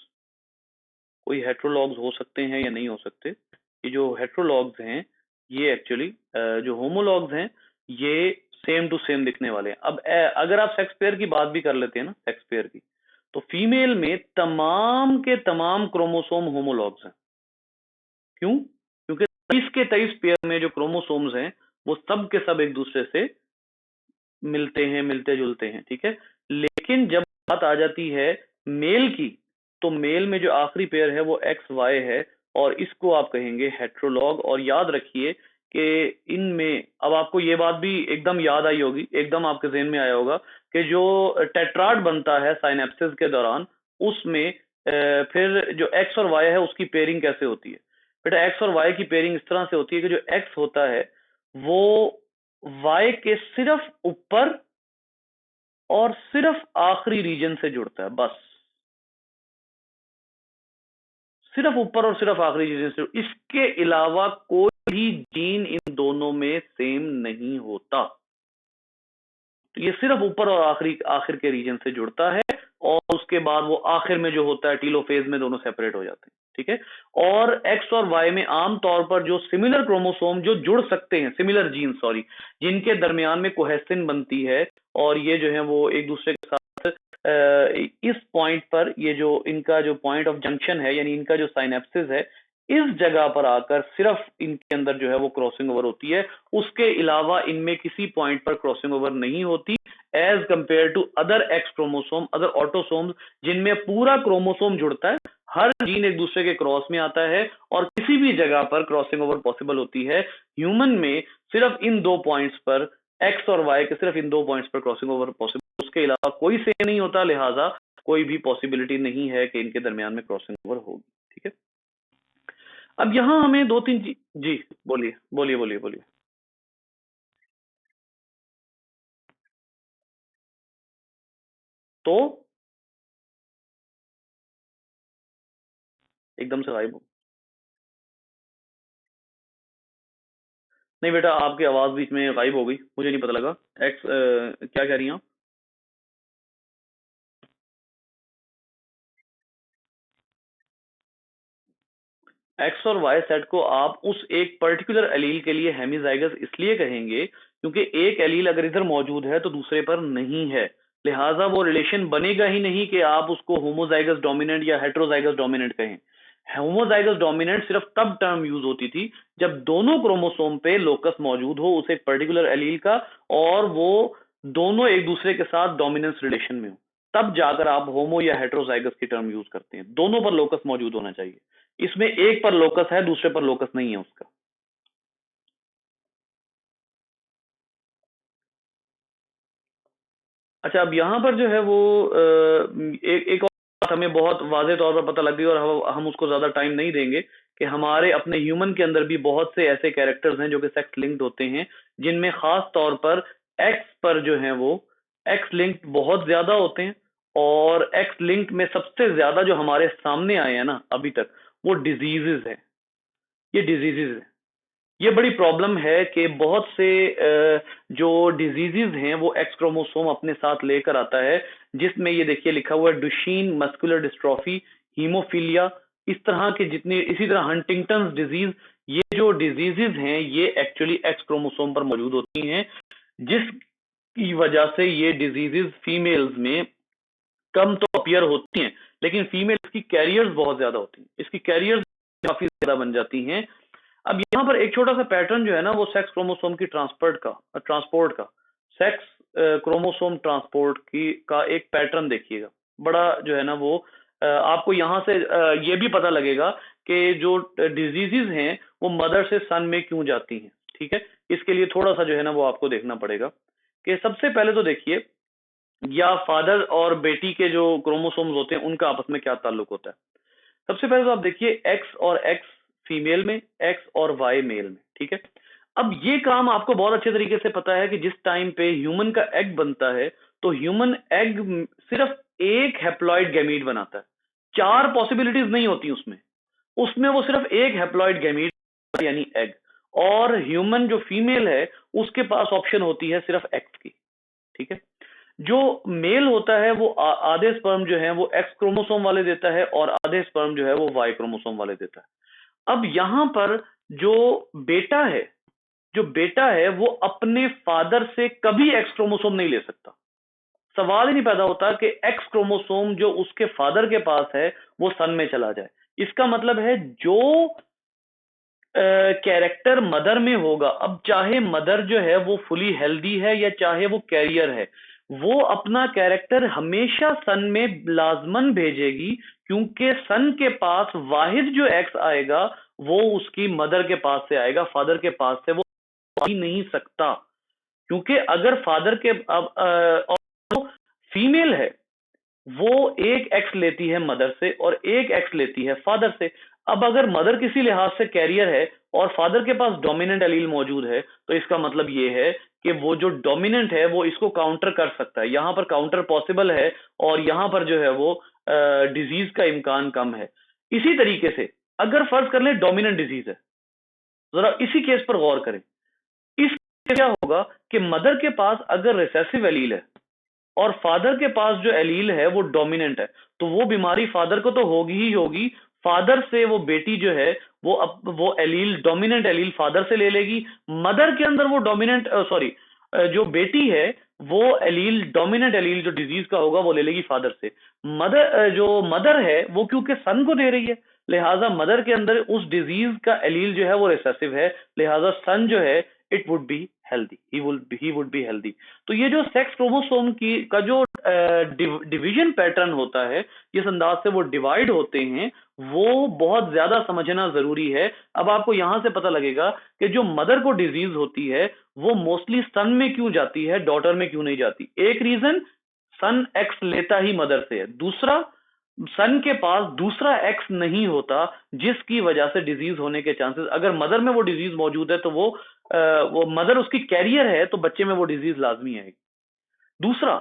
कोई हेट्रोलॉग्स हो सकते हैं या नहीं हो सकते। ये जो हेट्रोलॉग्स हैं ये एक्चुअली जो होमोलॉग्स हैं ये सेम टू सेम दिखने वाले हैं। अब अगर आप सेक्स पेयर की बात भी कर लेते हैं ना, सेक्स पेयर की, तो फीमेल में तमाम के तमाम क्रोमोसोम होमोलॉग्स हैं। क्यों? क्योंकि 23 के 23 पेयर में जो क्रोमोसोम्स हैं वो सब के सब एक दूसरे से मिलते हैं, मिलते जुलते हैं। ठीक है, लेकिन जब बात आ जाती है मेल की, तो मेल में जो आखिरी पेयर है वो एक्स वाई है और इसको आप कहेंगे हेट्रोलॉग। और याद रखिए कि इनमें अब आपको ये बात भी एकदम याद आई होगी, एकदम आपके जहन में आया होगा कि जो टेट्राड बनता है साइनेप्सिस के दौरान उसमें फिर जो एक्स और वाई है उसकी पेयरिंग कैसे होती है। बेटा एक्स और वाई की पेयरिंग इस तरह से होती है कि जो एक्स होता है वो वाई के सिर्फ ऊपर और सिर्फ आखिरी रीजन से जुड़ता है, बस सिर्फ ऊपर और सिर्फ आखिरी रीजन से, इसके अलावा कोई भी जीन इन दोनों में सेम नहीं होता। तो ये सिर्फ ऊपर और आखिर के रीजन से जुड़ता है, और उसके बाद वो आखिर में जो होता है टीलोफेज में दोनों सेपरेट हो जाते हैं, ठीक है। और एक्स और वाई में आमतौर पर जो सिमिलर क्रोमोसोम जो जुड़ सकते हैं, सिमिलर जीन सॉरी, जिनके दरमियान में कोहेसिन बनती है, और ये जो है वो एक दूसरे के साथ इस पॉइंट पर, ये जो इनका जो पॉइंट ऑफ जंक्शन है, यानी इनका जो साइनेप्सिस है, इस जगह पर आकर सिर्फ इनके अंदर जो है वो क्रॉसिंग ओवर होती है। उसके अलावा इनमें किसी पॉइंट पर क्रॉसिंग ओवर नहीं होती, as compare to other X chromosome, other autosomes, जिनमें पूरा क्रोमोसोम जुड़ता है, हर जीन एक दूसरे के क्रॉस में आता है, और किसी भी जगह पर क्रॉसिंग ओवर पॉसिबल होती है। ह्यूमन में सिर्फ इन 2 पॉइंट्स पर, एक्स और वाई के सिर्फ इन 2 पॉइंट्स पर क्रॉसिंग ओवर पॉसिबल, उसके अलावा कोई से नहीं होता, लिहाजा कोई भी पॉसिबिलिटी नहीं है कि इनके दरमियान में क्रॉसिंग ओवर होगी, ठीक है। अब यहां हमें 2-3 चीज, जी बोलिए बोलिए बोलिए बोलिए। तो एकदम से गायब हो, नहीं बेटा आपकी आवाज बीच में गायब हो गई, मुझे नहीं पता लगा। एक्स क्या कह रही हैं आप? एक्स और वाई सेट को आप उस एक पर्टिकुलर एलील के लिए हेमीजाइगस इसलिए कहेंगे क्योंकि एक एलील अगर इधर मौजूद है तो दूसरे पर नहीं है, लिहाजा वो रिलेशन बनेगा ही नहीं कि आप उसको होमोजाइगस डोमिनेंट या हेट्रोजाइगस डोमिनेंट कहें। होमोजाइगस डोमिनेंट सिर्फ तब टर्म यूज होती थी जब दोनों क्रोमोसोम पे लोकस मौजूद हो उस एक पर्टिकुलर एलील का, और वो दोनों एक दूसरे के साथ डोमिनेंस रिलेशन में हो, तब जाकर आप होमो या हेट्रोजाइगस की टर्म यूज करते हैं। दोनों पर लोकस मौजूद होना चाहिए, इसमें एक पर लोकस है दूसरे पर लोकस नहीं है उसका। अच्छा, अब यहां पर जो है वो एक और बात हमें बहुत वाजे तौर पर पता लग गई, और हम उसको ज्यादा टाइम नहीं देंगे, कि हमारे अपने ह्यूमन के अंदर भी बहुत से ऐसे कैरेक्टर्स हैं जो कि सेक्स लिंक्ड होते हैं, जिनमें खास तौर पर एक्स पर जो है वो एक्स लिंक्ड बहुत ज्यादा होते हैं। और एक्स लिंक्ड में सबसे ज्यादा जो हमारे सामने आए हैं ना अभी तक, वो डिजीजेज है, ये डिजीजेज है। ये बड़ी प्रॉब्लम है कि बहुत से जो डिजीजेज हैं वो एक्स क्रोमोसोम अपने साथ लेकर आता है, जिसमें ये देखिए लिखा हुआ है डुशीन मस्कुलर डिस्ट्रॉफी, हीमोफीलिया, इस तरह के जितने, इसी तरह हंटिंगटन डिजीज, ये जो डिजीजेज हैं ये एक्चुअली एक्स क्रोमोसोम पर मौजूद होती हैं, जिसकी वजह से ये डिजीजेज फीमेल्स में कम तो अपीयर होती हैं, लेकिन फीमेल्स की कैरियर्स बहुत ज्यादा होती हैं, इसकी कैरियर्स काफी ज्यादा बन जाती हैं। अब यहाँ पर एक छोटा सा पैटर्न जो है ना वो सेक्स क्रोमोसोम की ट्रांसपोर्ट का सेक्स क्रोमोसोम ट्रांसपोर्ट की का एक पैटर्न देखिएगा, बड़ा जो है ना वो आपको यहाँ से ये भी पता लगेगा कि जो डिजीजेस हैं वो मदर से सन में क्यों जाती हैं, ठीक है। इसके लिए थोड़ा सा जो है ना वो आपको देखना पड़ेगा कि सबसे पहले तो देखिए, या फादर और बेटी के जो क्रोमोसोम्स होते हैं उनका आपस में क्या ताल्लुक होता है। सबसे पहले तो आप देखिए एक्स और एक्स फीमेल में, एक्स और वाई मेल में, ठीक है। अब ये काम आपको बहुत अच्छे तरीके से पता है कि जिस टाइम पे ह्यूमन का एग बनता है, तो ह्यूमन एग सिर्फ एक हैप्लॉइड गैमीट बनाता है, 4 पॉसिबिलिटीज नहीं होती उसमें, उसमें वो सिर्फ एक हैप्लॉइड गैमीट यानी एग। और ह्यूमन जो फीमेल है उसके पास ऑप्शन होती है सिर्फ एक्स की, ठीक है। जो मेल होता है वो आधे स्पर्म जो है वो एक्स क्रोमोसोम वाले देता है, और आधे स्पर्म जो है वो वाई क्रोमोसोम वाले देता है। अब यहां पर जो बेटा है, जो बेटा है वो अपने फादर से कभी एक्स क्रोमोसोम नहीं ले सकता, सवाल ही नहीं पैदा होता कि एक्स क्रोमोसोम जो उसके फादर के पास है वो सन में चला जाए। इसका मतलब है जो कैरेक्टर मदर में होगा, अब चाहे मदर जो है वो फुली हेल्दी है या चाहे वो कैरियर है, वो अपना कैरेक्टर हमेशा सन में लाजमन भेजेगी, क्योंकि सन के पास वाहिद जो एक्स आएगा वो उसकी मदर के पास से आएगा, फादर के पास से वो आ ही नहीं सकता। क्योंकि अगर फादर के और फीमेल है वो एक एक्स लेती है मदर से और एक एक्स लेती है फादर से। अब अगर मदर किसी लिहाज से कैरियर है और फादर के पास डोमिनेंट एलील मौजूद है, तो इसका मतलब ये है कि वो जो डोमिनेंट है वो इसको काउंटर कर सकता है, यहां पर काउंटर पॉसिबल है, और यहां पर जो है वो डिजीज का इम्कान कम है। इसी तरीके से अगर फर्ज कर लें डोमिनेंट डिजीज है, जरा इसी केस पर गौर करें। इस केस क्या होगा कि मदर के पास अगर रिसेसिव एलील है और फादर के पास जो एलील है वो डोमिनेंट है, तो वो बीमारी फादर को तो होगी ही होगी। फादर से वो बेटी जो है वो एलील, डोमिनेंट एलील फादर से ले लेगी। मदर के अंदर वो डोमिनेंट सॉरी जो बेटी है वो एलील, डोमिनेंट एलील जो डिजीज का होगा वो ले लेगी फादर से। जो मदर है वो क्योंकि सन को दे रही है, लिहाजा मदर के अंदर उस डिजीज का एलील जो है वो रिसेसिव है, लिहाजा सन जो है it would be healthy, he would be healthy. तो ये जो सेक्स क्रोमोसोम की का जो डिवीजन पैटर्न होता है, जिस अंदाज से वो डिवाइड होते हैं, वो बहुत ज्यादा समझना जरूरी है। अब आपको यहां से पता लगेगा कि जो मदर को डिजीज होती है वो मोस्टली सन में क्यों जाती है, डॉटर में क्यों नहीं जाती। एक रीजन, सन एक्स लेता ही मदर से है। दूसरा, सन के पास दूसरा एक्स नहीं होता जिसकी वजह से डिजीज होने के चांसेस, अगर मदर में वो डिजीज मौजूद है तो वो मदर उसकी कैरियर है तो बच्चे में वो डिजीज लाजमी आएगी। दूसरा,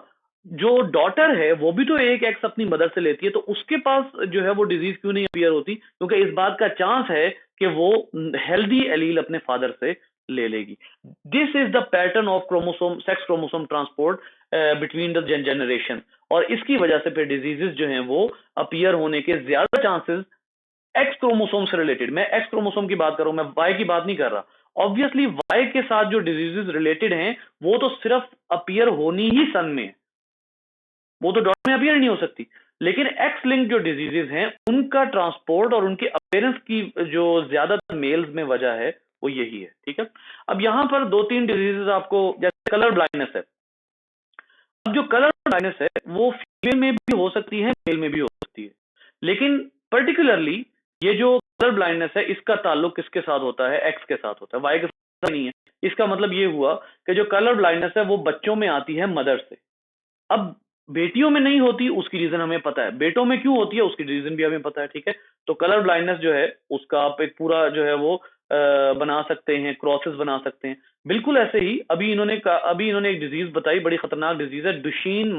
जो डॉटर है वो भी तो एक एक्स अपनी मदर से लेती है, तो उसके पास जो है वो डिजीज क्यों नहीं अपीयर होती, क्योंकि इस बात का चांस है कि वो हेल्दी एलील अपने फादर से ले लेगी। This is the pattern of chromosome, sex chromosome transport between the generation, और इसकी वजह से फिर डिजीजेस जो हैं वो अपीयर होने के ज्यादा चांसेस एक्स क्रोमोसोम से रिलेटेड। मैं एक्स क्रोमोसोम की बात कर रहा हूं, मैं वाई की बात नहीं कर रहा। ऑब्वियसली वाई के साथ जो डिजीजेस रिलेटेड हैं वो तो सिर्फ अपीयर होनी ही सन में है, वो तो डॉट में अपीयर नहीं हो सकती। लेकिन एक्स लिंक जो डिजीजेस हैं उनका ट्रांसपोर्ट और उनके अपीयरेंस की जो ज्यादातर मेल्स में वजह है वो यही है। ठीक है, अब यहां पर दो तीन डिजीजेस आपको, जैसे कलर ब्लाइंडनेस है। अब जो कलर ब्लाइंडनेस है वो फीमेल में भी हो सकती है, मेल में भी हो सकती है, लेकिन पर्टिकुलरली ये जो कलर ब्लाइंडनेस है इसका ताल्लुक किसके साथ होता है, एक्स के साथ होता है, वाई के साथ नहीं है। इसका मतलब ये हुआ कि जो कलर ब्लाइंडनेस है वो बच्चों में आती है मदर से। अब बेटियों में नहीं होती, उसकी रीजन हमें पता है, बेटों में क्यों होती है उसकी रीजन भी हमें पता है। ठीक है, तो कलर ब्लाइंडनेस जो है उसका आप एक पूरा जो है वो बना सकते हैं, क्रॉसेस बना सकते हैं। बिल्कुल ऐसे ही अभी इन्होंने एक डिजीज बताई, बड़ी खतरनाक डिजीज है, डुशीन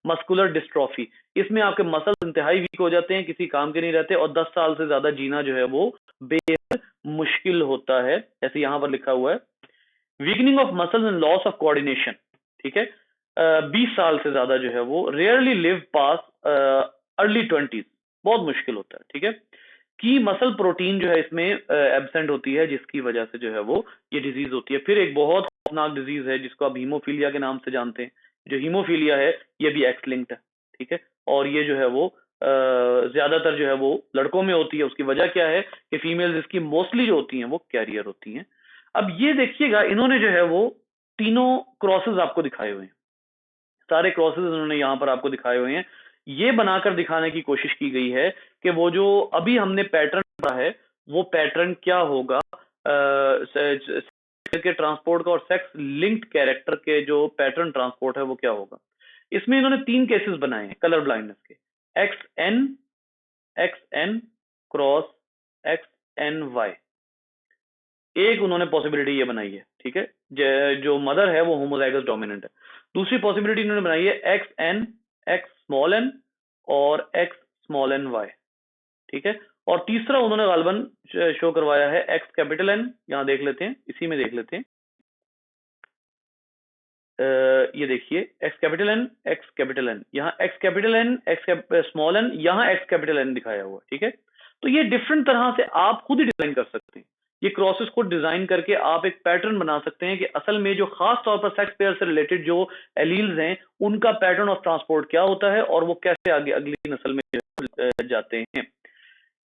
मस्कुलर डिस्ट्रॉफी। इसमें आपके मसल इंतहाई वीक हो जाते हैं, किसी काम के नहीं रहते, और 10 साल से ज्यादा जीना जो है वो बेहद मुश्किल होता है, जैसे यहां पर लिखा हुआ है। Weakening of muscles and loss of coordination. ठीक है, 20 साल से ज्यादा जो है वो रेयरली लिव पास अर्ली 20s, बहुत मुश्किल होता है। ठीक है, की मसल प्रोटीन जो है इसमें एब्सेंट होती है, जिसकी वजह से जो है वो ये डिजीज होती है। फिर एक बहुत खतरनाक डिजीज है जिसको आप हीमोफीलिया के नाम से जानते हैं। जो हीमोफीलिया है ये भी एक्स लिंक्ड है। ठीक है, और ये जो है वो ज्यादातर जो है वो लड़कों में होती है। उसकी वजह क्या है कि फीमेल्स इसकी मोस्टली जो होती हैं वो कैरियर होती हैं। अब ये देखिएगा, इन्होंने जो है वो तीनों क्रॉसेस आपको दिखाए हुए हैं, सारे क्रॉसेस इन्होंने यहां पर आपको दिखाए हुए हैं। ये बनाकर दिखाने की कोशिश की गई है कि वो जो अभी हमने पैटर्न पढ़ा है वो पैटर्न क्या होगा सेक्स के ट्रांसपोर्ट का, और सेक्स लिंक्ड कैरेक्टर के जो पैटर्न ट्रांसपोर्ट है वो क्या होगा। इसमें इन्होंने 3 केसेस बनाए हैं कलर ब्लाइंडनेस के, एक्स एन क्रॉस XNY। एक उन्होंने पॉसिबिलिटी ये बनाई है। ठीक है, जो मदर है वो होमोजाइगस डोमिनेंट है। दूसरी पॉसिबिलिटी इन्होंने बनाई है X और XY। ठीक है, और तीसरा उन्होंने गालबन शो करवाया है XN। यहां देख लेते हैं, इसी में देख लेते हैं। ये देखिए XN, यहाँ XN, यहाँ XN दिखाया हुआ। ठीक है, तो ये डिफरेंट तरह से आप खुद ही डिजाइन कर सकते हैं। ये क्रॉसेस को डिजाइन करके आप एक पैटर्न बना सकते हैं कि असल में जो खास तौर पर सेक्स पेयर से रिलेटेड जो एलील्स हैं उनका पैटर्न ऑफ ट्रांसपोर्ट क्या होता है और वो कैसे आगे अगली नस्ल में जाते हैं।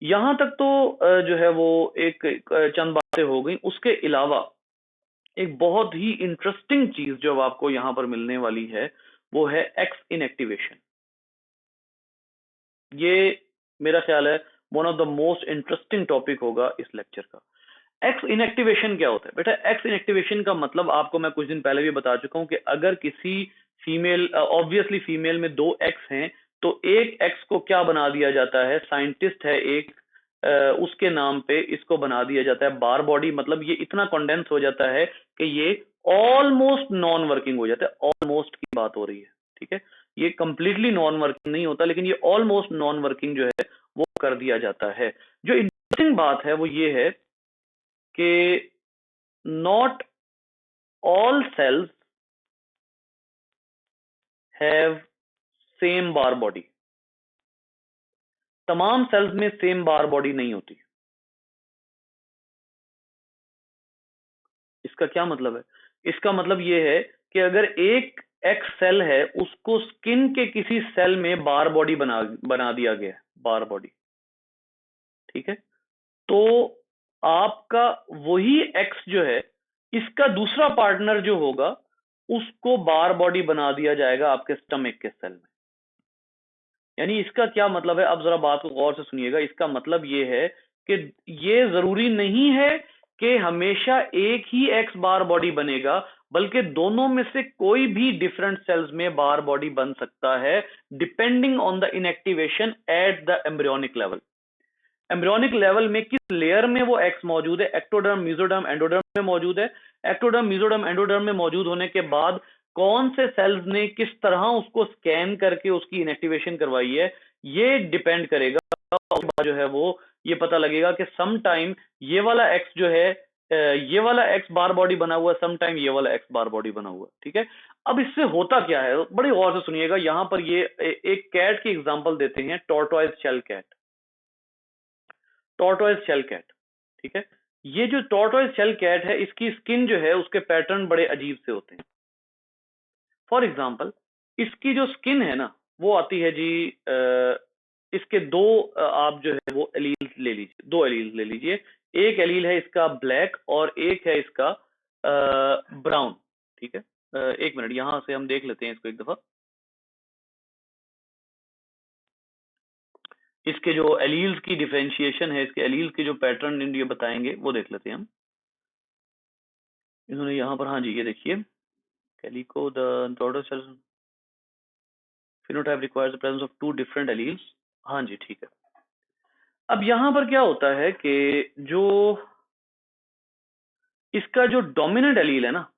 यहां तक तो जो है वो एक चंद बातें हो गई। उसके अलावा एक बहुत ही इंटरेस्टिंग चीज जो आपको यहां पर मिलने वाली है वो है एक्स इनएक्टिवेशन। ये मेरा ख्याल है one of the most interesting topic होगा इस लेक्चर का। एक्स इनएक्टिवेशन क्या होता है बेटा? एक्स इनएक्टिवेशन का मतलब आपको मैं कुछ दिन पहले भी बता चुका हूं कि अगर किसी फीमेल, ऑब्वियसली फीमेल में 2 एक्स हैं, तो एक एक्स को क्या बना दिया जाता है, साइंटिस्ट है एक उसके नाम पे इसको बना दिया जाता है बार बॉडी। मतलब ये इतना कंडेंस हो जाता है कि ये ऑलमोस्ट नॉन वर्किंग हो जाता है। ऑलमोस्ट की बात हो रही है, ठीक है, ये कंप्लीटली नॉन वर्किंग नहीं होता, लेकिन ये ऑलमोस्ट नॉन वर्किंग जो है वो कर दिया जाता है। जो इंटरेस्टिंग बात है वो ये है कि not all cells have same bar body. तमाम सेल्स में सेम बार बॉडी नहीं होती। इसका क्या मतलब है? इसका मतलब ये है कि अगर एक एक्स सेल है, उसको स्किन के किसी सेल में बार बॉडी बना दिया गया है, बार बॉडी, ठीक है, तो आपका वही एक्स जो है, इसका दूसरा पार्टनर जो होगा, उसको बार बॉडी बना दिया जाएगा आपके स्टमक के सेल में। यानी इसका क्या मतलब है? अब जरा बात को गौर से सुनिएगा। इसका मतलब ये है कि ये जरूरी नहीं है कि हमेशा एक ही एक्स बार बॉडी बनेगा, बल्कि दोनों में से कोई भी डिफरेंट सेल्स में बार बॉडी बन सकता है, depending on the inactivation at the embryonic level. Embryonic level में किस लेयर में वो एक्स मौजूद है, एक्टोडर्म, मेसोडर्म, एंडोडर्म में मौजूद है। एक्टोडर्म, मेसोडर्म, एंडोडर्म में मौजूद होने के बाद कौन से सेल्स ने किस तरह उसको स्कैन करके उसकी इनएक्टिवेशन करवाई है, ये डिपेंड करेगा। जो है वो ये पता लगेगा कि सम टाइम ये वाला एक्स जो है, ये वाला एक्स बार बॉडी बना हुआ है, सम टाइम ये वाला एक्स बार बॉडी बना हुआ है, ठीक है। अब इससे होता क्या है, बड़ी गौर से सुनिएगा। यहां पर ये एक कैट की एग्जांपल देते हैं, tortoise shell cat. Tortoise shell cat, ठीक है। ये जो टॉर्टोइज शेल कैट है, इसकी स्किन जो है, उसके पैटर्न बड़े अजीब से होते हैं। फॉर एग्जाम्पल, इसकी जो स्किन है ना, वो आती है जी, इसके दो आप जो है वो एलील्स ले लीजिए, दो एलील्स ले लीजिए। एक एलील है इसका ब्लैक और एक है इसका ब्राउन, ठीक है। एक मिनट, यहां से हम देख लेते हैं इसको एक दफा। इसके जो एलील्स की डिफरेंशिएशन है, इसके एलील्स के जो पैटर्न ये बताएंगे, वो देख लेते हैं हम। इन्होंने यहाँ पर, हाँ जी, ये देखिए, calico the daughter cell phenotype requires the presence of two different alleles. हाँ जी, ठीक है। अब यहाँ पर क्या होता है कि जो इसका जो डोमिनेंट एलील है ना,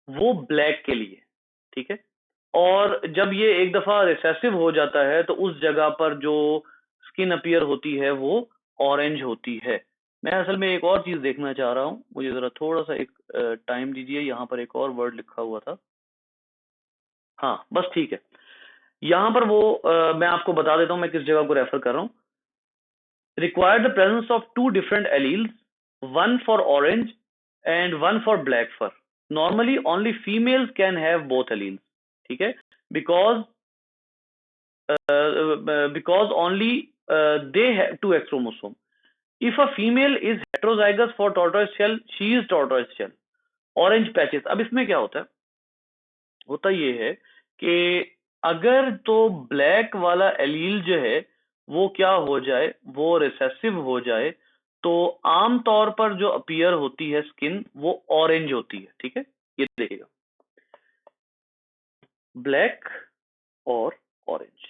वो ब्लैक के लिए, ठीक है। और जब ये एक दफा रिसेसिव हो जाता है, तो उस जगह पर जो स्किन अपीयर होती है वो ऑरेंज होती है। मैं असल में एक और चीज देखना चाह रहा हूँ, मुझे जरा थोड़ा सा एक टाइम दीजिए। यहाँ पर एक और वर्ड लिखा हुआ था, हाँ बस ठीक है। यहाँ पर वो मैं आपको बता देता हूँ मैं किस जगह को रेफर कर रहा हूँ। Required the presence of two different alleles, one for orange and one for black fur. Normally only females can have both alleles, ठीक है, because because only they have two X chromosome. If a female is heterozygous for tortoise shell, she is tortoise shell. Orange patches. अब इसमें क्या होता है? होता ये है कि अगर तो ब्लैक वाला एलील जो है वो क्या हो जाए, वो रिसेसिव हो जाए, तो आमतौर पर जो अपीयर होती है स्किन, वो ऑरेंज होती है, ठीक है। ये देखिएगा, ब्लैक और ऑरेंज,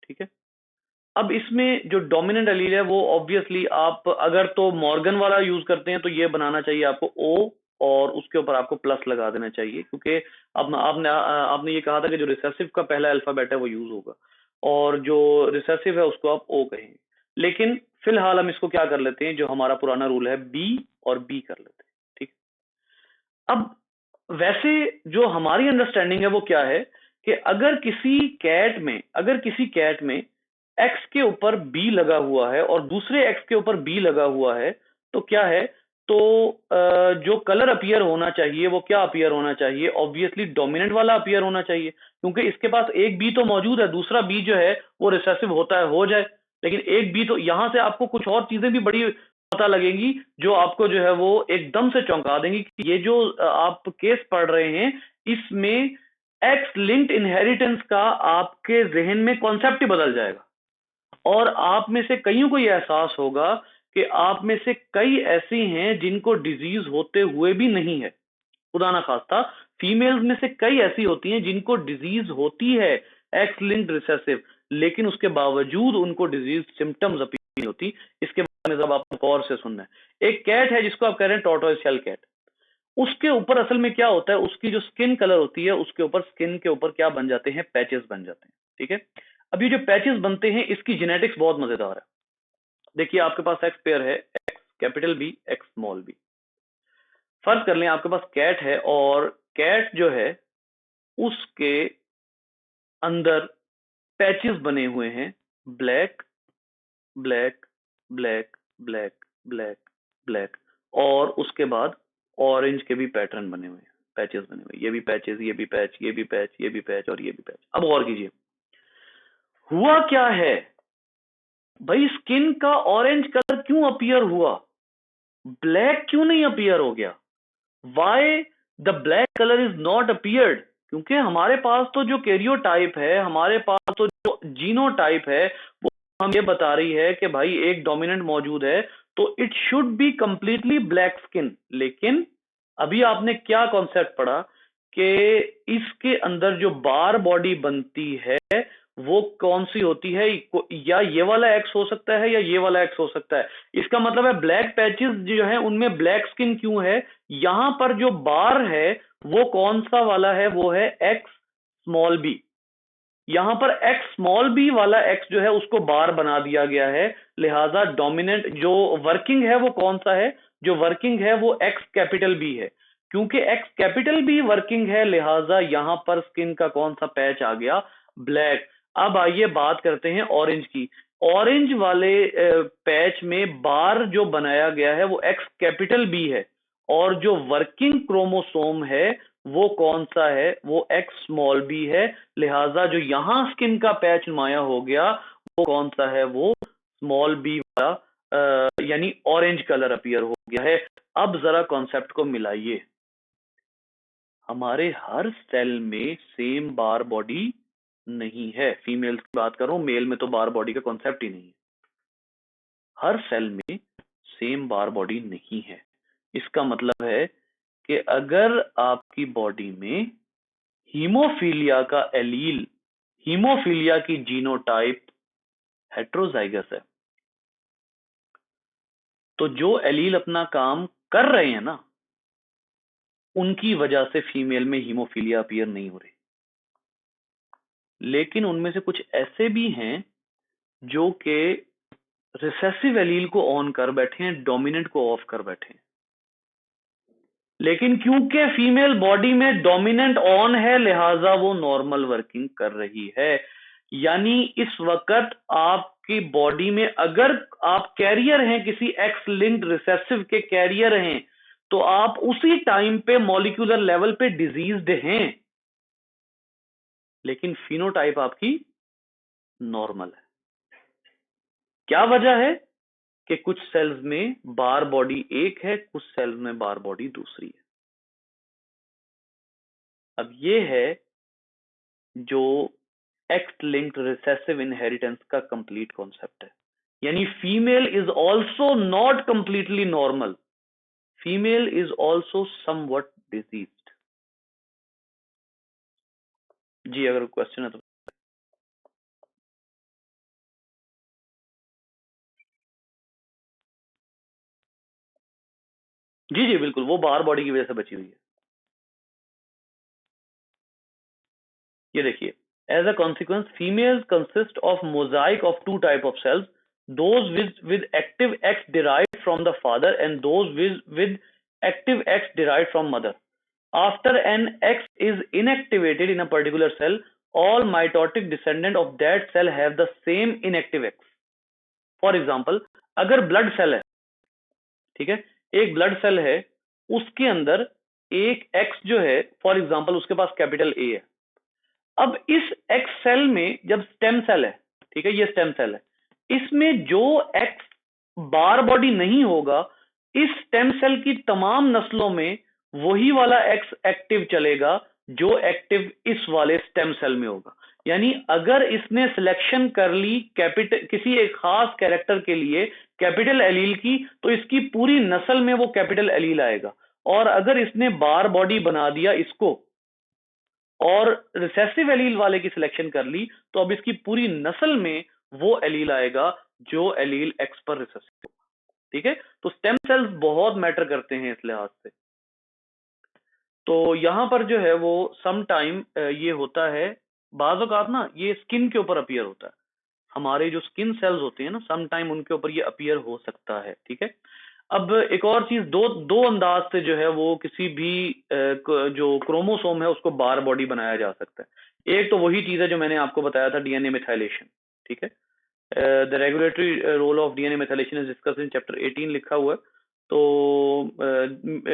ठीक है। अब इसमें जो डोमिनेंट एलील है, वो ऑब्वियसली आप अगर तो मॉर्गन वाला यूज करते हैं, तो ये बनाना चाहिए आपको ओ, और उसके ऊपर आपको प्लस लगा देना चाहिए, क्योंकि अब आपने ये कहा था कि जो रिसेसिव का पहला अल्फाबेट है वो यूज होगा, और जो रिसेसिव है उसको आप ओ कहेंगे। लेकिन फिलहाल हम इसको क्या कर लेते हैं, जो हमारा पुराना रूल है, बी और बी कर लेते हैं, ठीक। अब वैसे जो हमारी अंडरस्टैंडिंग है वो क्या है कि अगर किसी कैट में एक्स के ऊपर बी लगा हुआ है और दूसरे एक्स के ऊपर बी लगा हुआ है, तो क्या है, तो जो कलर अपीयर होना चाहिए वो क्या अपीयर होना चाहिए? ऑब्वियसली डोमिनेंट वाला अपीयर होना चाहिए, क्योंकि इसके पास एक बी तो मौजूद है, दूसरा बी जो है वो रिसेसिव होता है, हो जाए, लेकिन एक बी तो, यहां से आपको कुछ और चीजें भी बड़ी पता लगेंगी जो आपको जो है वो एकदम से चौंका देंगी कि ये जो आप केस पढ़ रहे हैं, इसमें एक्स लिंक्ड इनहेरिटेंस का आपके जहन में कॉन्सेप्ट ही बदल जाएगा, और आप में से कईयों को यह एहसास होगा कि आप में से कई ऐसी हैं जिनको डिजीज होते हुए भी नहीं है। खुदा ना खास्ता, फीमेल्स में से कई ऐसी होती हैं जिनको डिजीज होती है, एक्स लिंक्ड रिसेसिव, लेकिन उसके बावजूद उनको डिजीज सिम्टम्स अपील नहीं होती। इसके बारे में जब आपको गौर से सुनना है। एक कैट है जिसको आप कह रहे हैं टॉर्टोइज शेल कैट, उसके ऊपर असल में क्या होता है, उसकी जो स्किन कलर होती है, उसके ऊपर, स्किन के ऊपर क्या बन जाते हैं, पैचेस बन जाते हैं, ठीक है। अब ये जो पैचेस बनते हैं इसकी जेनेटिक्स बहुत मजेदार है। देखिए आपके पास एक्स पेयर है, X capital B X small B. फर्ज कर लें आपके पास कैट है और कैट जो है उसके अंदर पैचेस बने हुए हैं, black black black black black black, और उसके बाद ऑरेंज के भी पैटर्न बने हुए हैं, पैचेस बने हुए, ये भी पैचेस, ये भी पैच, ये भी पैच, ये भी पैच और ये भी पैच। अब गौर कीजिए हुआ क्या है भाई, स्किन का ऑरेंज कलर क्यों अपीयर हुआ, ब्लैक क्यों नहीं अपीयर हो गया? Why the black colour is not appeared? क्योंकि हमारे पास तो जो कैरियोटाइप है, हमारे पास तो जो जीनोटाइप है, वो हम ये बता रही है कि भाई एक डोमिनेंट मौजूद है, तो it should be completely black skin. लेकिन अभी आपने क्या कॉन्सेप्ट पढ़ा कि इसके अंदर जो बार बॉडी बनती है वो कौन सी होती है, या ये वाला एक्स हो सकता है या ये वाला एक्स हो सकता है। इसका मतलब है ब्लैक पैचेस जो है उनमें ब्लैक स्किन क्यों है, यहां पर जो बार है वो कौन सा वाला है, वो है एक्स स्मॉल बी। यहां पर एक्स स्मॉल बी वाला एक्स जो है उसको बार बना दिया गया है, लिहाजा डोमिनेंट जो वर्किंग है वो कौन सा है, जो वर्किंग है वो एक्स कैपिटल बी है। क्योंकि एक्स कैपिटल बी वर्किंग है, लिहाजा यहां पर स्किन का कौन सा पैच आ गया, ब्लैक। अब आइए बात करते हैं ऑरेंज की। ऑरेंज वाले पैच में बार जो बनाया गया है वो एक्स कैपिटल बी है, और जो वर्किंग क्रोमोसोम है वो कौन सा है, वो एक्स स्मॉल बी है। लिहाजा जो यहां स्किन का पैच नुमाया हो गया वो कौन सा है, वो स्मॉल बी वाला यानी ऑरेंज कलर अपीयर हो गया है। अब जरा कॉन्सेप्ट को मिलाइए, हमारे हर सेल में सेम बार बॉडी नहीं है। फीमेल की बात कर रहा हूं, मेल में तो बार बॉडी का कॉन्सेप्ट ही नहीं है। हर सेल में सेम बार बॉडी नहीं है। इसका मतलब है कि अगर आपकी बॉडी में हीमोफीलिया का एलील, हीमोफीलिया की जीनोटाइप हेट्रोजाइगस है, तो जो एलील अपना काम कर रहे हैं ना, उनकी वजह से फीमेल में हीमोफीलिया अपीयर नहीं हो रही। लेकिन उनमें से कुछ ऐसे भी हैं जो कि रिसेसिव एलील को ऑन कर बैठे हैं, डोमिनेंट को ऑफ कर बैठे हैं। लेकिन क्योंकि फीमेल बॉडी में डोमिनेंट ऑन है, लिहाजा वो नॉर्मल वर्किंग कर रही है। यानी इस वक्त आपकी बॉडी में अगर आप कैरियर हैं, किसी एक्स लिंक्ड रिसेसिव के कैरियर हैं, तो आप उसी टाइम पे मॉलिक्यूलर लेवल पे डिजीज्ड हैं, लेकिन फिनोटाइप आपकी नॉर्मल है। क्या वजह है कि कुछ सेल्स में बार बॉडी एक है, कुछ सेल्स में बार बॉडी दूसरी है। अब ये है जो एक्स लिंक्ड रिसेसिव इनहेरिटेंस का कंप्लीट कॉन्सेप्ट है। यानी female is also not completely normal, female is also somewhat diseased. जी अगर क्वेश्चन है तो। जी जी बिल्कुल, वो बार बॉडी की वजह से बची हुई है। ये देखिए, as a consequence females consist of mosaic of two type of cells, those with active X derived from the father and those with active X derived from mother. After an X is inactivated in a particular cell, all mitotic descendant of that cell have the same inactive X. For example, अगर blood cell है, ठीक है, एक blood cell है, उसके अंदर एक X जो है, फॉर एग्जाम्पल उसके पास कैपिटल A है। अब इस एक्स सेल में जब स्टेम सेल है, ठीक है, ये स्टेम सेल है, इसमें जो एक्स बार बॉडी नहीं होगा, इस स्टेम सेल की तमाम नस्लों में वही वाला एक्स एक्टिव चलेगा जो एक्टिव इस वाले स्टेम सेल में होगा। यानी अगर इसने सिलेक्शन कर ली कैपिटल किसी एक खास कैरेक्टर के लिए कैपिटल एलील की, तो इसकी पूरी नस्ल में वो कैपिटल एलील आएगा। और अगर इसने बार बॉडी बना दिया इसको और रिसेसिव एलील वाले की सिलेक्शन कर ली, तो अब इसकी पूरी नस्ल में वो एलील आएगा जो एलील एक्स पर रिसेसिव होगा। ठीक है, तो स्टेम सेल्स बहुत मैटर करते हैं इस लिहाज से। तो यहां पर जो है वो सम टाइम ये होता है बाज़ औक़ात ना ये स्किन के ऊपर अपीयर होता है। हमारे जो स्किन सेल्स होते हैं ना, सम टाइम उनके ऊपर ये अपीयर हो सकता है, ठीक है? अब एक और चीज़, दो अंदाज से जो है वो किसी भी जो क्रोमोसोम है उसको बार बॉडी बनाया जा सकता है। एक तो वही चीज़ है जो मैंने आपको बताया था, डीएनए मिथाइलेशन, ठीक है? The regulatory role of DNA methylation is discussed in chapter 18 लिखा हुआ है। तो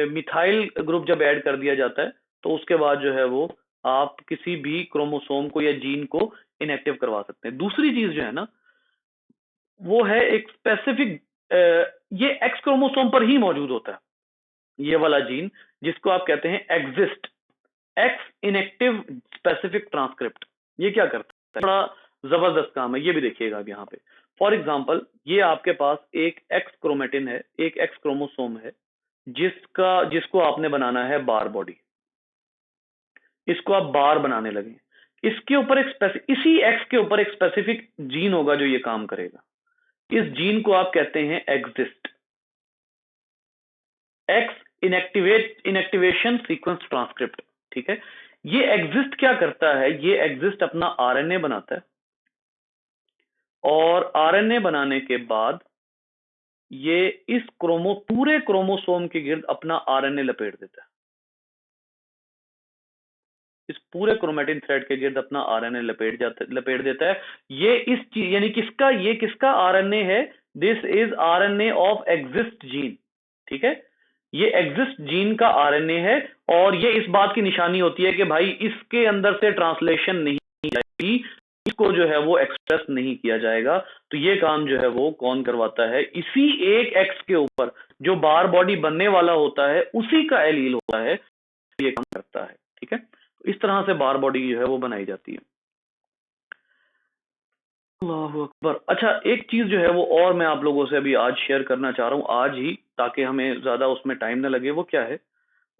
मिथाइल ग्रुप जब ऐड कर दिया जाता है तो उसके बाद जो है वो आप किसी भी क्रोमोसोम को या जीन को इनएक्टिव करवा सकते हैं। दूसरी चीज जो है ना, वो है एक स्पेसिफिक, ये एक्स क्रोमोसोम पर ही मौजूद होता है ये वाला जीन, जिसको आप कहते हैं exist, x inactive specific transcript. ये क्या करता है, बड़ा जबरदस्त काम है, ये भी देखिएगा अब यहाँ पे। फॉर एग्जाम्पल, ये आपके पास एक एक्स क्रोमेटिन है, एक एक्स क्रोमोसोम है, जिसको आपने बनाना है बार बॉडी। इसको आप बार बनाने लगे, इसके ऊपर इसी एक्स के ऊपर एक स्पेसिफिक जीन होगा जो ये काम करेगा। इस जीन को आप कहते हैं exist, x inactivation sequence transcript, ठीक है? ये एग्जिस्ट क्या करता है, ये एग्जिस्ट अपना आरएनए बनाता है, और आरएनए बनाने के बाद ये इस पूरे क्रोमोसोम के गिर्द अपना आरएनए लपेट देता है। इस पूरे क्रोमेटिन थ्रेड के गिर्द अपना आरएनए लपेट देता है। ये यानी किसका आरएनए है? This is RNA of exist gene, ठीक है? ये एग्जिस्ट जीन का आरएनए है, और ये इस बात की निशानी होती है कि भाई इसके अंदर से ट्रांसलेशन नहीं जाएगी, इसको जो है वो एक्सप्रेस नहीं किया जाएगा। तो ये काम जो है वो कौन करवाता है? इसी एक एक्स के ऊपर जो बार बॉडी बनने वाला होता है, उसी का एलील होता है, ये काम करता है, ठीक है? तो इस तरह से बार बॉडी जो है वो बनाई जाती है। अल्लाहु अकबर। अच्छा, एक चीज जो है वो और मैं आप लोगों से अभी आज शेयर करना चाह रहा हूँ, आज ही, ताकि हमें ज्यादा उसमें टाइम ना लगे। वो क्या है?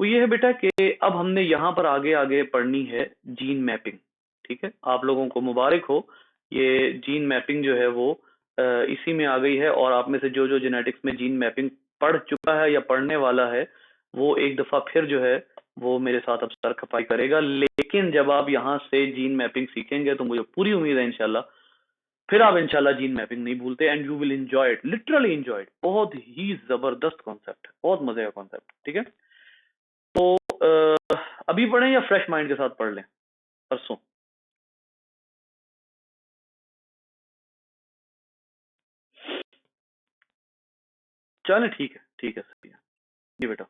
वो ये है बेटा कि अब हमने यहाँ पर आगे आगे पढ़नी है जीन मैपिंग, ठीक है? आप लोगों को मुबारक हो, ये जीन मैपिंग जो है वो इसी में आ गई है। और आप में से जो जो जेनेटिक्स में जीन मैपिंग पढ़ चुका है या पढ़ने वाला है, वो एक दफा फिर जो है वो मेरे साथ अब सर खपाई करेगा। लेकिन जब आप यहाँ से जीन मैपिंग सीखेंगे तो मुझे पूरी उम्मीद है इंशाल्लाह, फिर आप इंशाल्लाह जीन मैपिंग नहीं भूलते, and you will enjoy it, literally enjoy it. बहुत ही जबरदस्त कॉन्सेप्ट है, बहुत मजे का कॉन्सेप्ट, ठीक है? तो अभी पढ़ें या फ्रेश माइंड के साथ पढ़ लें परसों? चलें, ठीक है, ठीक है, सही है जी बेटा।